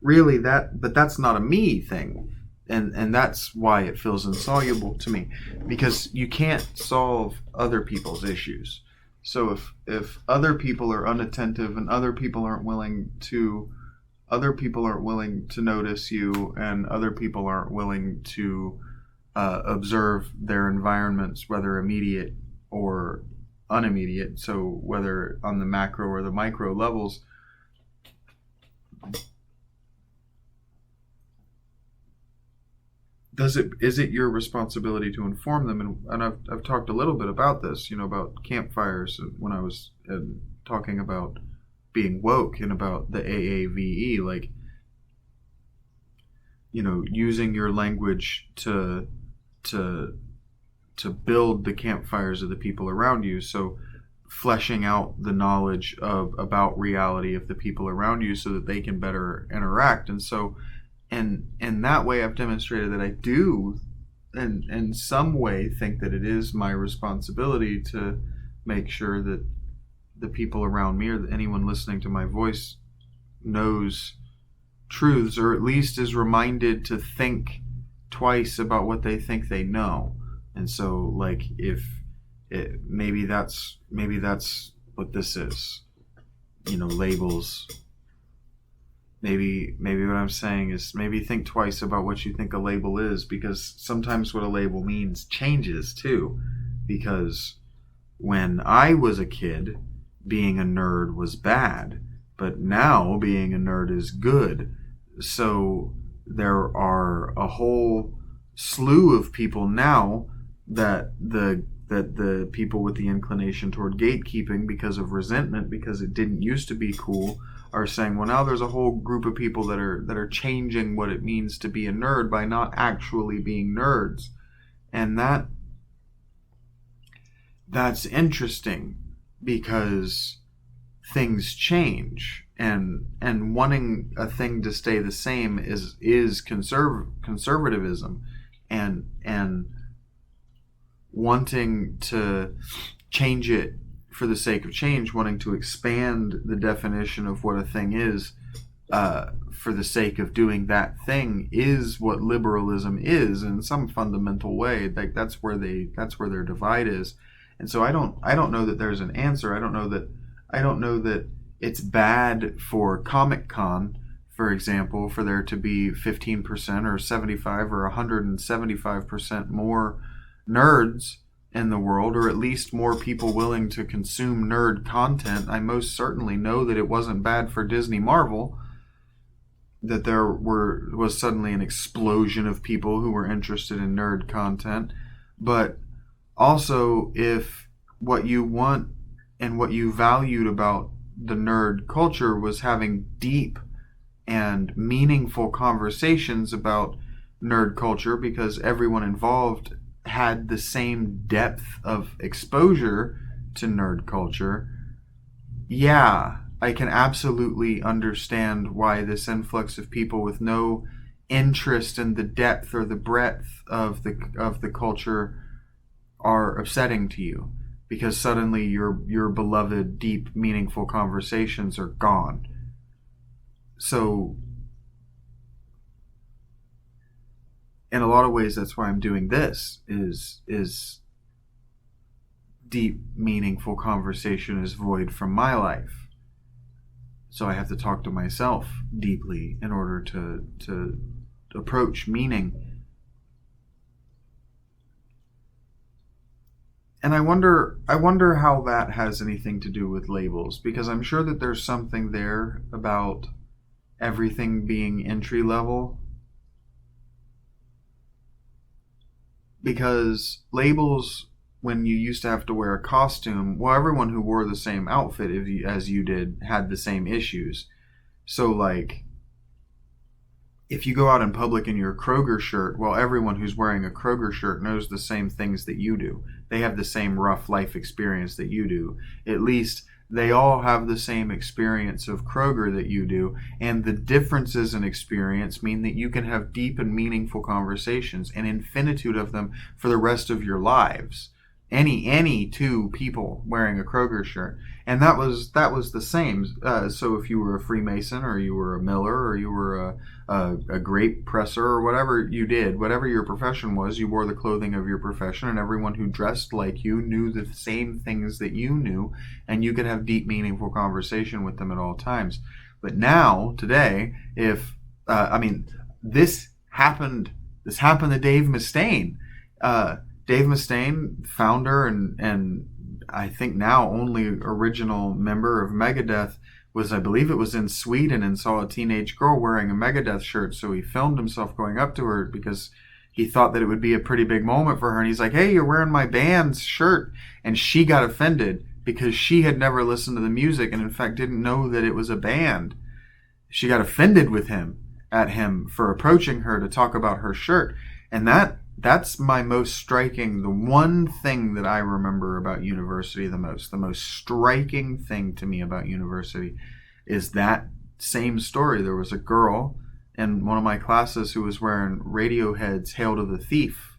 really but that's not a me thing. And that's why it feels insoluble to me, because you can't solve other people's issues. So if other people are unattentive and other people aren't willing to notice you, and other people aren't willing to observe their environments, whether immediate or unimmediate, so whether on the macro or the micro levels, is it your responsibility to inform them? And I've talked a little bit about this, about campfires, when I was talking about being woke and about the AAVE, like, using your language to build the campfires of the people around you. So fleshing out the knowledge about reality of the people around you so that they can better interact. And so in that way, I've demonstrated that I do in some way think that it is my responsibility to make sure that the people around me, or that anyone listening to my voice, knows truths, or at least is reminded to think twice about what they think they know. And so, like, maybe that's what this is, labels. Maybe what I'm saying is, maybe think twice about what you think a label is, because sometimes what a label means changes too. Because when I was a kid, being a nerd was bad, but now being a nerd is good. So there are a whole slew of people now that the people with the inclination toward gatekeeping because of resentment, because it didn't used to be cool, are saying, well, now there's a whole group of people that are changing what it means to be a nerd by not actually being nerds. And that's interesting, because things change, and wanting a thing to stay the same is conservatism, and wanting to change it for the sake of change, wanting to expand the definition of what a thing is for the sake of doing that thing, is what liberalism is in some fundamental way. Like, that's where their divide is. And so I don't know that there's an answer. I don't know that it's bad for Comic-Con for example, for there to be 15% or 75 or 175% more nerds in the world, or at least more people willing to consume nerd content. I most certainly know that it wasn't bad for Disney Marvel that there was suddenly an explosion of people who were interested in nerd content. But also, if what you want and what you valued about the nerd culture was having deep and meaningful conversations about nerd culture, because everyone involved had the same depth of exposure to nerd culture, yeah, I can absolutely understand why this influx of people with no interest in the depth or the breadth of the culture are upsetting to you, because suddenly your beloved, deep, meaningful conversations are gone. So in a lot of ways, that's why I'm doing this, is deep, meaningful conversation is void from my life. So I have to talk to myself deeply in order to approach meaning. And I wonder how that has anything to do with labels, because I'm sure that there's something there about everything being entry level. Because labels, when you used to have to wear a costume, well, everyone who wore the same outfit as you did had the same issues. So, like, if you go out in public in your Kroger shirt, well, everyone who's wearing a Kroger shirt knows the same things that you do. They have the same rough life experience that you do. At least they all have the same experience of Kroger that you do, and the differences in experience mean that you can have deep and meaningful conversations, an infinitude of them, for the rest of your lives. Any two people wearing a Kroger shirt, and that was the same. So if you were a Freemason, or you were a miller, or you were a grape presser, or whatever you did, whatever your profession was, you wore the clothing of your profession, and everyone who dressed like you knew the same things that you knew, and you could have deep, meaningful conversation with them at all times. But now, today, this happened to Dave Mustaine. Dave Mustaine, founder and I think now only original member of Megadeth, I believe it was in Sweden, and saw a teenage girl wearing a Megadeth shirt. So he filmed himself going up to her because he thought that it would be a pretty big moment for her. And he's like, "Hey, you're wearing my band's shirt." And she got offended because she had never listened to the music, and in fact didn't know that it was a band. She got offended at him for approaching her to talk about her shirt. And that's my most striking, the one thing that I remember about university the most striking thing to me about university is that same story. There was a girl in one of my classes who was wearing Radiohead's Hail to the Thief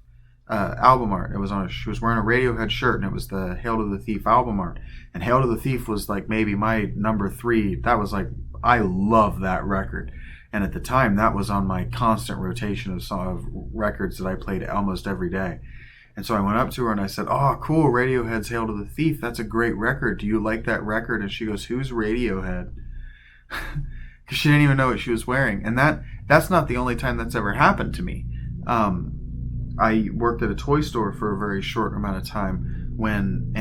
album art. She was wearing a Radiohead shirt, and it was the Hail to the Thief album art. And Hail to the Thief was like maybe my number 3. That was like, I love that record. And at the time, that was on my constant rotation of records that I played almost every day. And so I went up to her and I said, "Oh, cool, Radiohead's Hail to the Thief. That's a great record. Do you like that record?" And she goes, "Who's Radiohead?" Because she didn't even know what she was wearing. And that's not the only time that's ever happened to me. I worked at a toy store for a very short amount of time and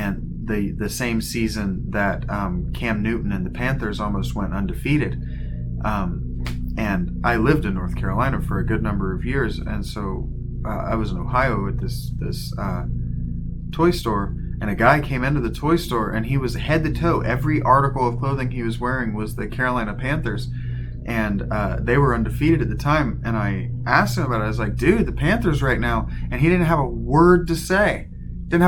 the same season that Cam Newton and the Panthers almost went undefeated. And I lived in North Carolina for a good number of years, and so I was in Ohio at this toy store, and a guy came into the toy store, and he was head to toe. Every article of clothing he was wearing was the Carolina Panthers, and they were undefeated at the time. And I asked him about it. I was like, "Dude, the Panthers right now," and he didn't have a word to say. And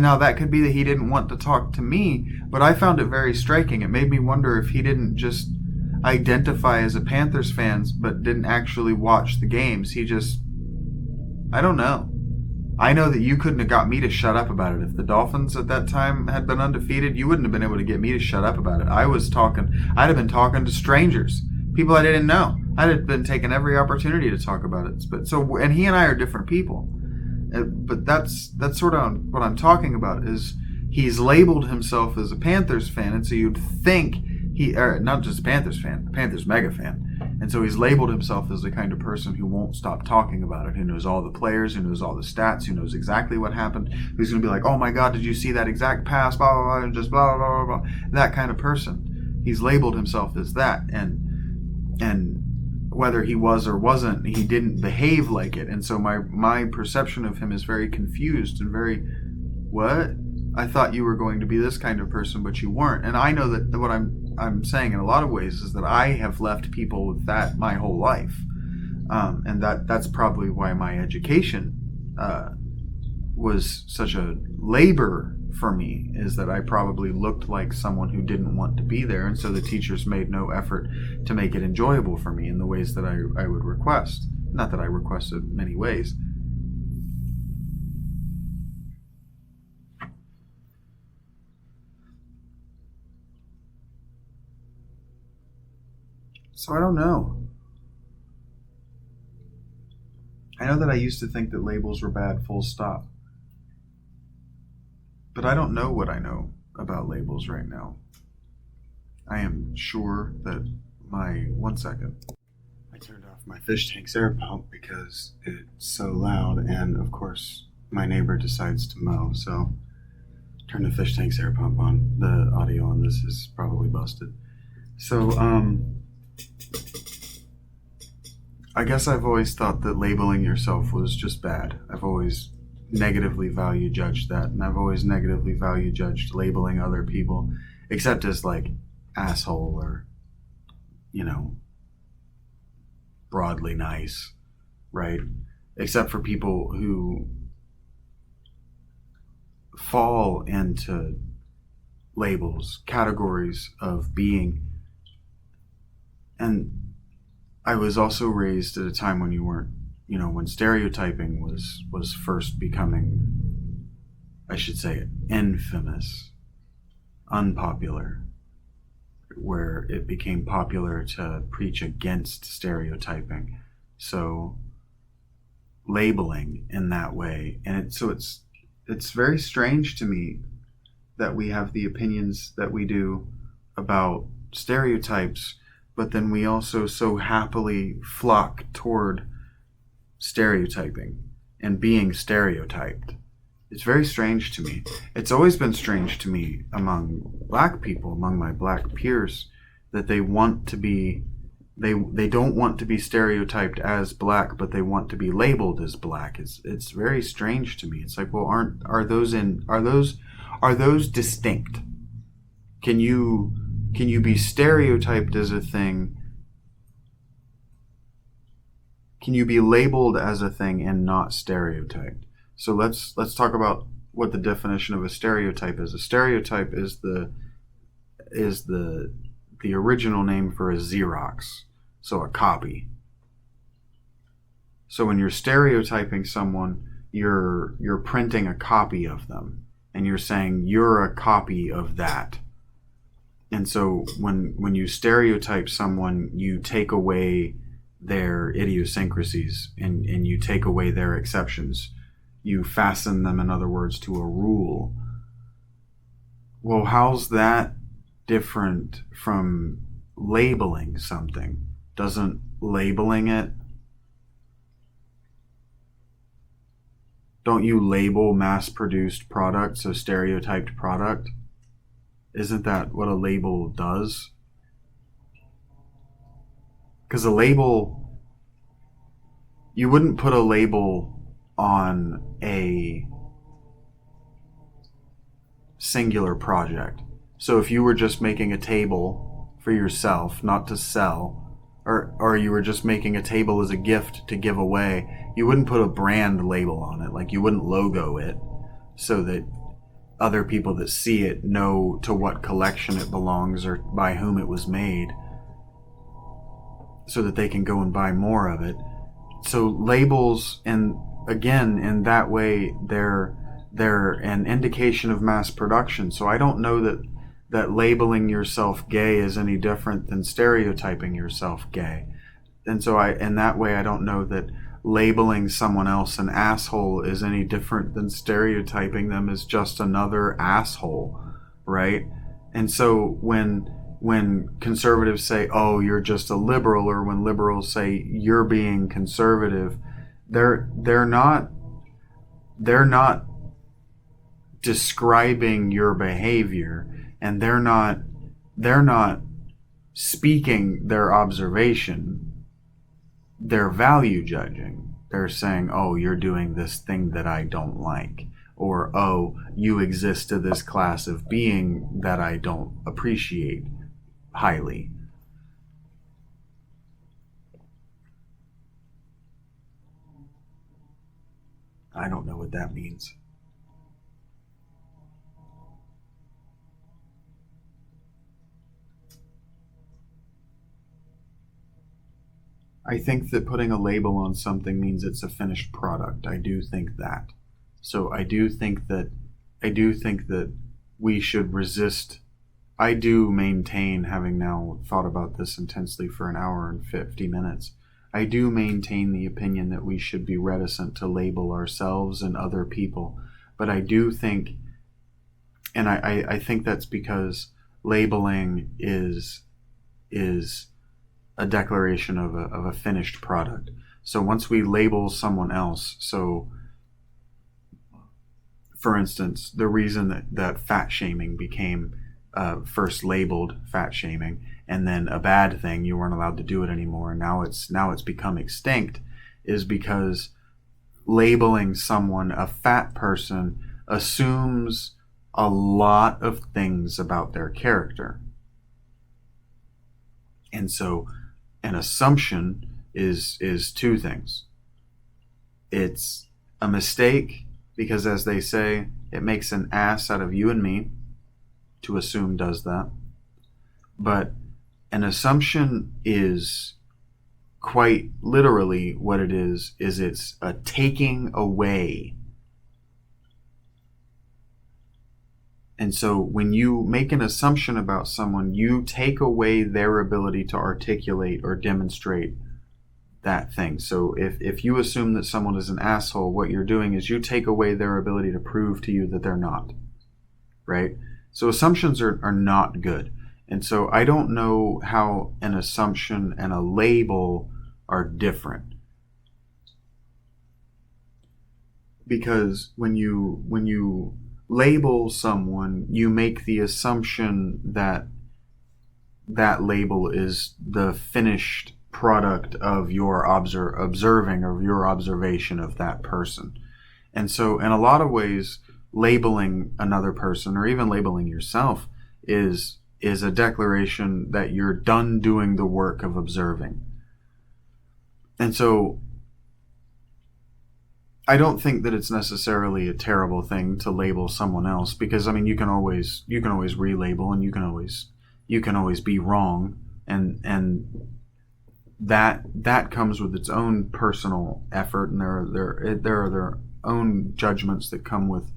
now that could be that he didn't want to talk to me, but I found it very striking. It made me wonder if he didn't just identify as a Panthers fan but didn't actually watch the games. I don't know. I know that you couldn't have got me to shut up about it. If the Dolphins at that time had been undefeated, you wouldn't have been able to get me to shut up about it. I'd have been talking to strangers, people I didn't know. I'd have been taking every opportunity to talk about it. And he and I are different people. But that's sort of what I'm talking about, is he's labeled himself as a Panthers fan, and so you'd think not just Panthers fan, Panthers mega fan. And so he's labeled himself as the kind of person who won't stop talking about it, who knows all the players, who knows all the stats, who knows exactly what happened, who's going to be like, oh my God, did you see that exact pass, blah, blah, blah, and just blah, blah, blah, blah, that kind of person. He's labeled himself as that. And whether he was or wasn't, he didn't behave like it. And so my perception of him is very confused and very, what? I thought you were going to be this kind of person, but you weren't. And I know that what I'm saying in a lot of ways is that I have left people with that my whole life. And that's probably why my education was such a labor for me, is that I probably looked like someone who didn't want to be there. And so the teachers made no effort to make it enjoyable for me in the ways that I would request. Not that I requested many ways. So I don't know. I know that I used to think that labels were bad, full stop. But I don't know what I know about labels right now. I am sure that one second. I turned off my fish tank's air pump because it's so loud, and of course my neighbor decides to mow, so turn the fish tank's air pump on. The audio on this is probably busted. So, I guess I've always thought that labeling yourself was just bad. I've always negatively value judged that, and I've always negatively value judged labeling other people, except as like asshole or, broadly nice, right? Except for people who fall into labels, categories of being. And I was also raised at a time when you weren't, when stereotyping was first becoming, I should say, infamous, unpopular, where it became popular to preach against stereotyping. So labeling in that way. And it's very strange to me that we have the opinions that we do about stereotypes, but then we also so happily flock toward stereotyping and being stereotyped. It's very strange to me. It's always been strange to me among black people, among my black peers, that they want to be, they don't want to be stereotyped as black, but they want to be labeled as black. It's very strange to me. It's like, well, are those distinct? Can you be stereotyped as a thing? Can you be labeled as a thing and not stereotyped? So let's talk about what the definition of a stereotype is. A stereotype is the original name for a Xerox, so a copy. So when you're stereotyping someone, you're printing a copy of them, and you're saying you're a copy of that. And so when you stereotype someone, you take away their idiosyncrasies and you take away their exceptions. You fasten them, in other words, to a rule. Well, how's that different from labeling something? Doesn't labeling it? Don't you label mass-produced product, so stereotyped product? Isn't that what a label does? Because a label, you wouldn't put a label on a singular project. So if you were just making a table for yourself, not to sell, or you were just making a table as a gift to give away, you wouldn't put a brand label on it. Like, you wouldn't logo it so that other people that see it know to what collection it belongs or by whom it was made, so that they can go and buy more of it. So labels, and again, in that way, they're an indication of mass production. So I don't know that labeling yourself gay is any different than stereotyping yourself gay. And so in that way, I don't know that labeling someone else an asshole is any different than stereotyping them as just another asshole, right? And so when when conservatives say, oh, you're just a liberal, or when liberals say you're being conservative, they're not describing your behavior, and they're not speaking their observation. They're value judging. They're saying, oh, you're doing this thing that I don't like, or oh, you exist to this class of being that I don't appreciate highly. I don't know what that means. I think that putting a label on something means it's a finished product. I do think that. So I do think that we should resist. I do maintain, having now thought about this intensely for an hour and 50 minutes, I do maintain the opinion that we should be reticent to label ourselves and other people. But I do think, and I think that's because labeling is a declaration of a finished product. So once we label someone else, so for instance, the reason that fat shaming became first labeled fat shaming, and then a bad thing, you weren't allowed to do it anymore, and now it's become extinct, is because labeling someone a fat person assumes a lot of things about their character. And so an assumption is two things. It's a mistake, because as they say, it makes an ass out of you and me. To assume does that. But an assumption is quite literally what it is it's a taking away. And so when you make an assumption about someone, you take away their ability to articulate or demonstrate that thing. So if you assume that someone is an asshole, what you're doing is you take away their ability to prove to you that they're not. Right? So assumptions are not good. And so I don't know how an assumption and a label are different. Because when you label someone, you make the assumption that that label is the finished product of your observing or your observation of that person. And so in a lot of ways, labeling another person or even labeling yourself is a declaration that you're done doing the work of observing. And so I don't think that it's necessarily a terrible thing to label someone else, because I mean you can always relabel, and you can always be wrong, and that comes with its own personal effort, and there are their own judgments that come with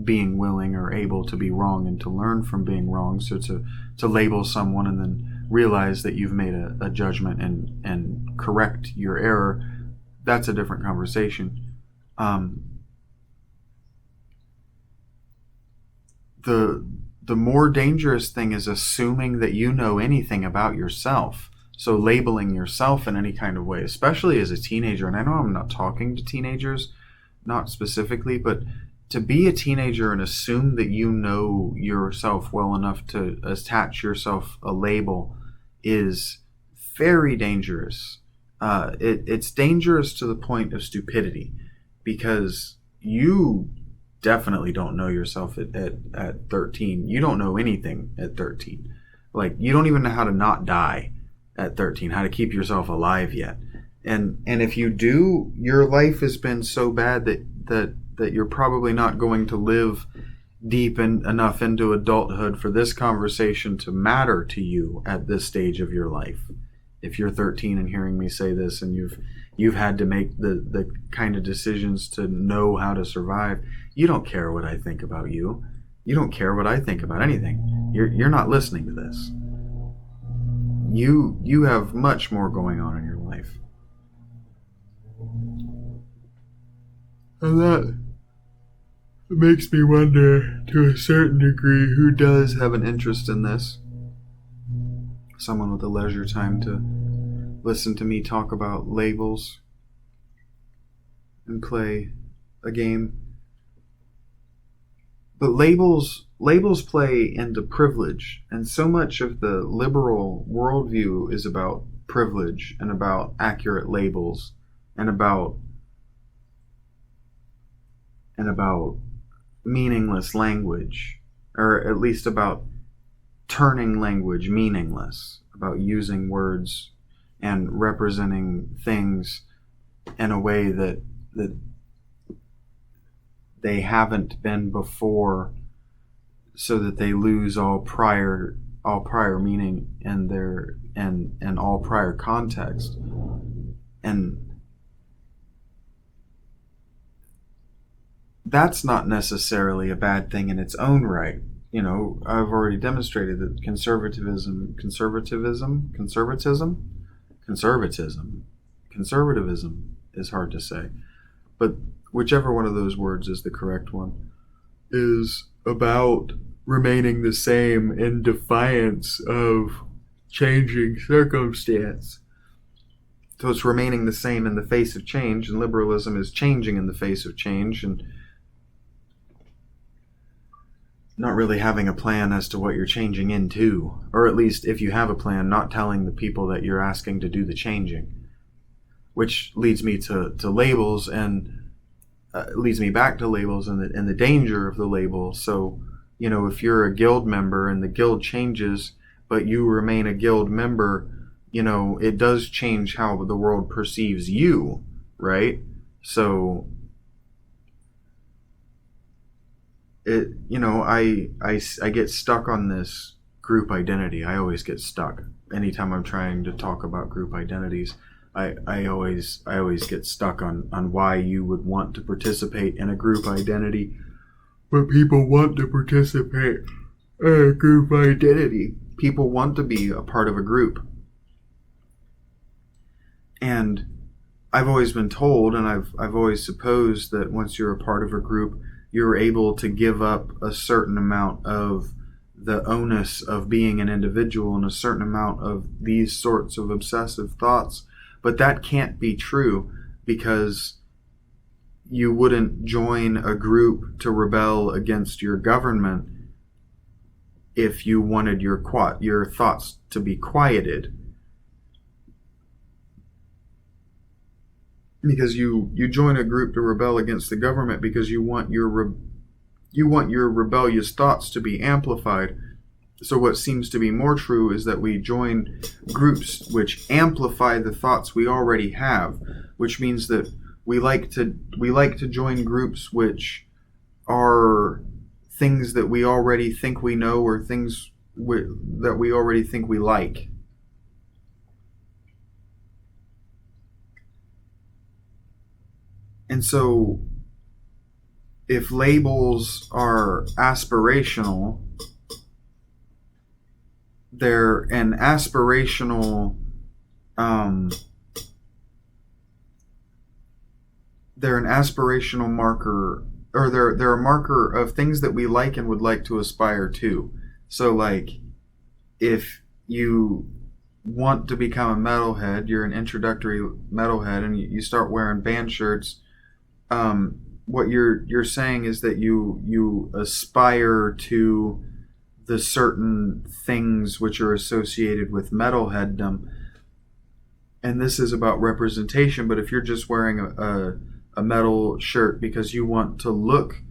being willing or able to be wrong and to learn from being wrong. So to label someone and then realize that you've made a judgment and correct your error, that's a different conversation. The more dangerous thing is assuming that you know anything about yourself. So labeling yourself in any kind of way, especially as a teenager, and I know I'm not talking to teenagers, not specifically, but to be a teenager and assume that you know yourself well enough to attach yourself a label is very dangerous. It's dangerous to the point of stupidity, because you definitely don't know yourself at 13. You don't know anything at 13. Like, you don't even know how to not die at 13, how to keep yourself alive yet. And if you do, your life has been so bad that you're probably not going to live deep enough into adulthood for this conversation to matter to you at this stage of your life. If you're 13 and hearing me say this, and you've had to make the kind of decisions to know how to survive, you don't care what I think about you. You don't care what I think about anything. You're not listening to this. You have much more going on in your life. And that makes me wonder, to a certain degree, who does have an interest in this. someone with the leisure time to listen to me talk about labels and play a game. But labels play into privilege, and so much of the liberal worldview is about privilege and about accurate labels and about meaningless language, or at least about turning language meaningless, about using words and representing things in a way that they haven't been before, so that they lose all prior meaning and all prior context. And that's not necessarily a bad thing in its own right. You know, I've already demonstrated that conservatism is hard to say, but whichever one of those words is the correct one, is about remaining the same in defiance of changing circumstance. So it's remaining the same in the face of change, and liberalism is changing in the face of change, and not really having a plan as to what you're changing into, or at least if you have a plan, not telling the people that you're asking to do the changing, which leads me to labels, and leads me back to labels and the danger of the label. So, you know, if you're a guild member and the guild changes, but you remain a guild member, you know, it does change how the world perceives you, right? So it, you know, I get stuck on this group identity. I always get stuck anytime I'm trying to talk about group identities. I always get stuck on why you would want to participate in a group identity, but people want to participate in a group identity. People want to be a part of a group. And I've always been told, and I've always supposed, that once you're a part of a group, you're able to give up a certain amount of the onus of being an individual and a certain amount of these sorts of obsessive thoughts. But that can't be true, because you wouldn't join a group to rebel against your government if you wanted your thoughts to be quieted. Because you join a group to rebel against the government because you want your rebellious thoughts to be amplified. So what seems to be more true is that we join groups which amplify the thoughts we already have, which means that we like to join groups which are things that we already think we know, or things that we already think we like. And so if labels are aspirational, they're an aspirational marker, or they're a marker of things that we like and would like to aspire to. So like, if you want to become a metalhead, you're an introductory metalhead, and you start wearing band shirts, what you're saying is that you aspire to the certain things which are associated with metalheaddom. And this is about representation. But if you're just wearing a metal shirt because you want to look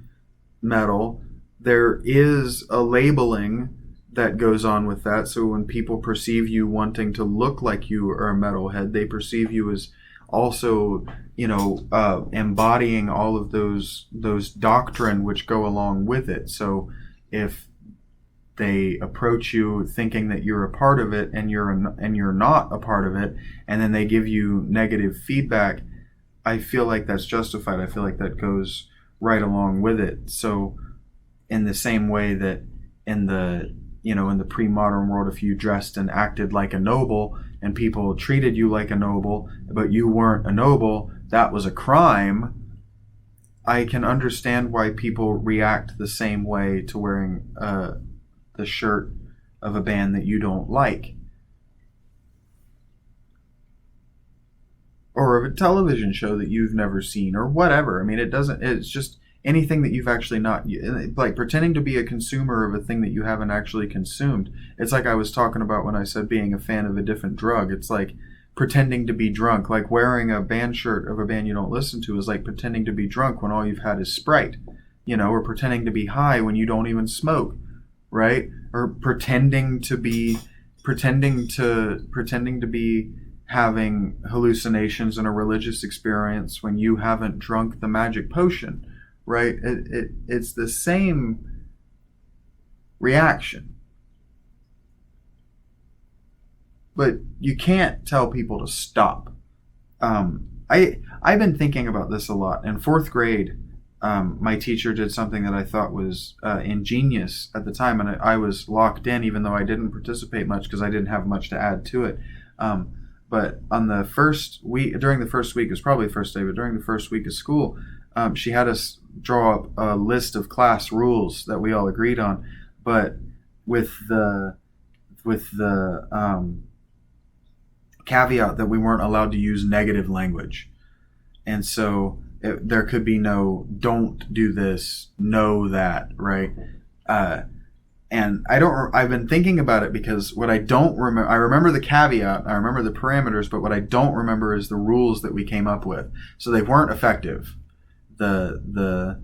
metal, there is a labeling that goes on with that. So when people perceive you wanting to look like you are a metalhead, they perceive you as also, embodying all of those doctrine which go along with it. So if they approach you thinking that you're a part of it and you're not a part of it, and then they give you negative feedback, I feel like that's justified. I feel like that goes right along with it. So in the same way that in the pre-modern world, if you dressed and acted like a noble and people treated you like a noble, but you weren't a noble, that was a crime. I can understand why people react the same way to wearing the shirt of a band that you don't like. or of a television show that you've never seen, or whatever. I mean, it's just anything that you've actually not, like pretending to be a consumer of a thing that you haven't actually consumed. It's like I was talking about when I said being a fan of a different drug. It's like pretending to be drunk, like wearing a band shirt of a band you don't listen to is like pretending to be drunk when all you've had is Sprite, or pretending to be high when you don't even smoke, right? Or pretending to be having hallucinations in a religious experience when you haven't drunk the magic potion, right? It's the same reaction. But you can't tell people to stop. I've been thinking about this a lot. In fourth grade, my teacher did something that I thought was ingenious at the time, and I was locked in, even though I didn't participate much because I didn't have much to add to it. But on the first week, during the first week, it was probably the first day, but during the first week of school, she had us draw up a list of class rules that we all agreed on, but with the caveat that we weren't allowed to use negative language. And so there could be no "don't do this," "no that," right? And I've been thinking about it because what I don't remember, I remember the caveat, I remember the parameters, but what I don't remember is the rules that we came up with. So they weren't effective. The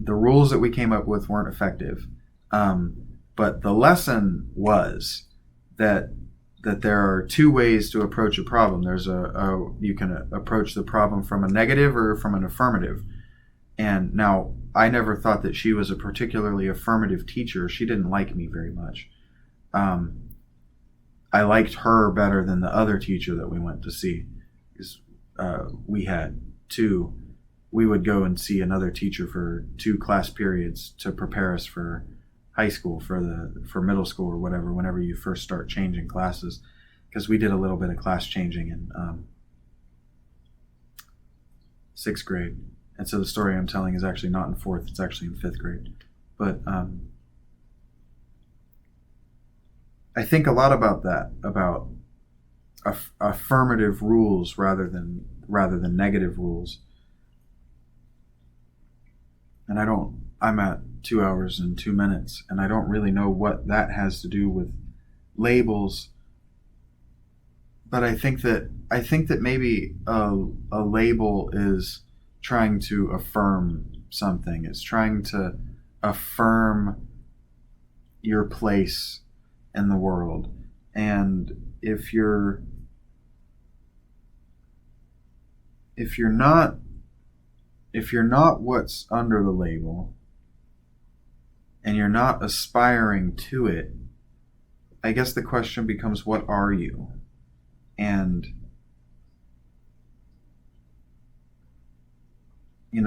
rules that we came up with weren't effective. But the lesson was that there are two ways to approach a problem. There's you can approach the problem from a negative or from an affirmative. And now, I never thought that she was a particularly affirmative teacher. She didn't like me very much. I liked her better than the other teacher that we went to see. Because we had two. We would go and see another teacher for 2 class periods to prepare us for high school, for middle school or whatever, whenever you first start changing classes. Because we did a little bit of class changing in 6th grade. And so the story I'm telling is actually not in 4th, it's actually in 5th grade. But I think a lot about that, about affirmative rules rather than negative rules. And I'm at 2 hours and 2 minutes, and I don't really know what that has to do with labels. But I think that maybe a label is trying to affirm something. It's trying to affirm your place in the world. And if you're not what's under the label, and you're not aspiring to it, I guess the question becomes, what are you? And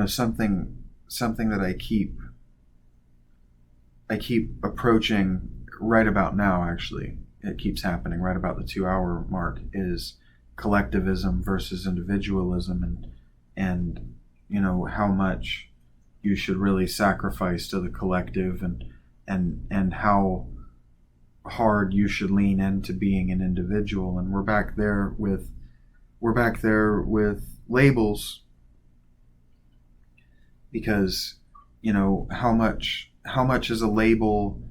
something that I keep approaching right about now, actually, it keeps happening right about the 2-hour mark, is collectivism versus individualism, and how much you should really sacrifice to the collective, and how hard you should lean into being an individual. And we're back there with labels, because how much is a label,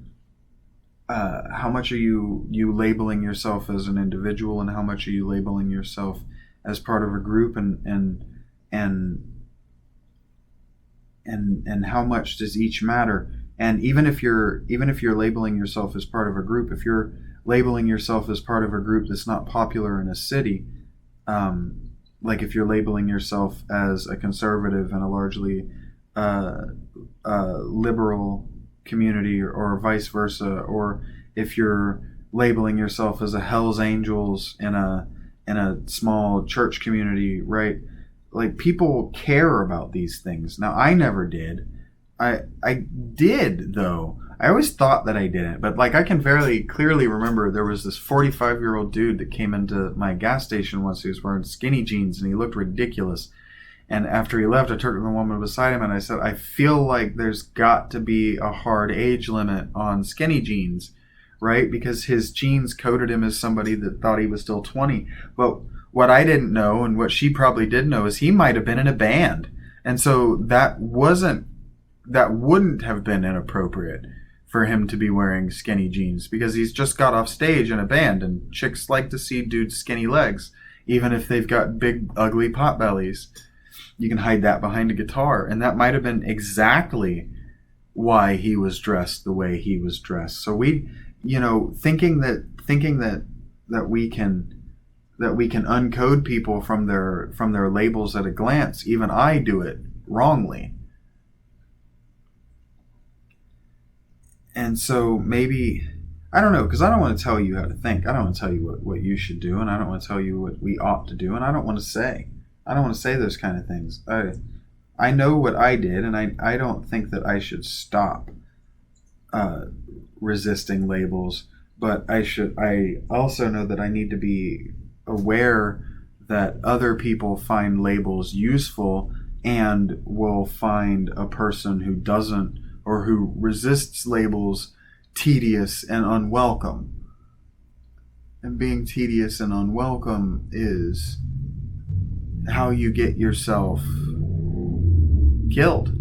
how much are you labeling yourself as an individual, and how much are you labeling yourself as part of a group, and how much does each matter? And even if you're labeling yourself as part of a group, if you're labeling yourself as part of a group that's not popular in a city, like if you're labeling yourself as a conservative in a largely liberal community, or vice versa, or if you're labeling yourself as a Hell's Angels in a small church community, right? Like, people care about these things. Now, I never did. I did, though. I always thought that I didn't, but I can very clearly remember there was this 45-year-old dude that came into my gas station once. He was wearing skinny jeans and he looked ridiculous. And after he left, I turned to the woman beside him and I said, I feel like there's got to be a hard age limit on skinny jeans, right? Because his jeans coded him as somebody that thought he was still 20. But what I didn't know and what she probably did know is he might have been in a band. And so that wouldn't have been inappropriate for him to be wearing skinny jeans, because he's just got off stage in a band and chicks like to see dudes' skinny legs, even if they've got big, ugly pot bellies. You can hide that behind a guitar. And that might have been exactly why he was dressed the way he was dressed. So we, thinking that we can uncode people from their labels at a glance, even I do it wrongly. And so maybe, I don't know, because I don't want to tell you how to think. I don't want to tell you what you should do, and I don't want to tell you what we ought to do, and I don't want to say those kind of things. I know what I did, and I don't think that I should stop resisting labels, but I also know that I need to be aware that other people find labels useful and will find a person who doesn't, or who resists labels, tedious and unwelcome. And being tedious and unwelcome is how you get yourself killed.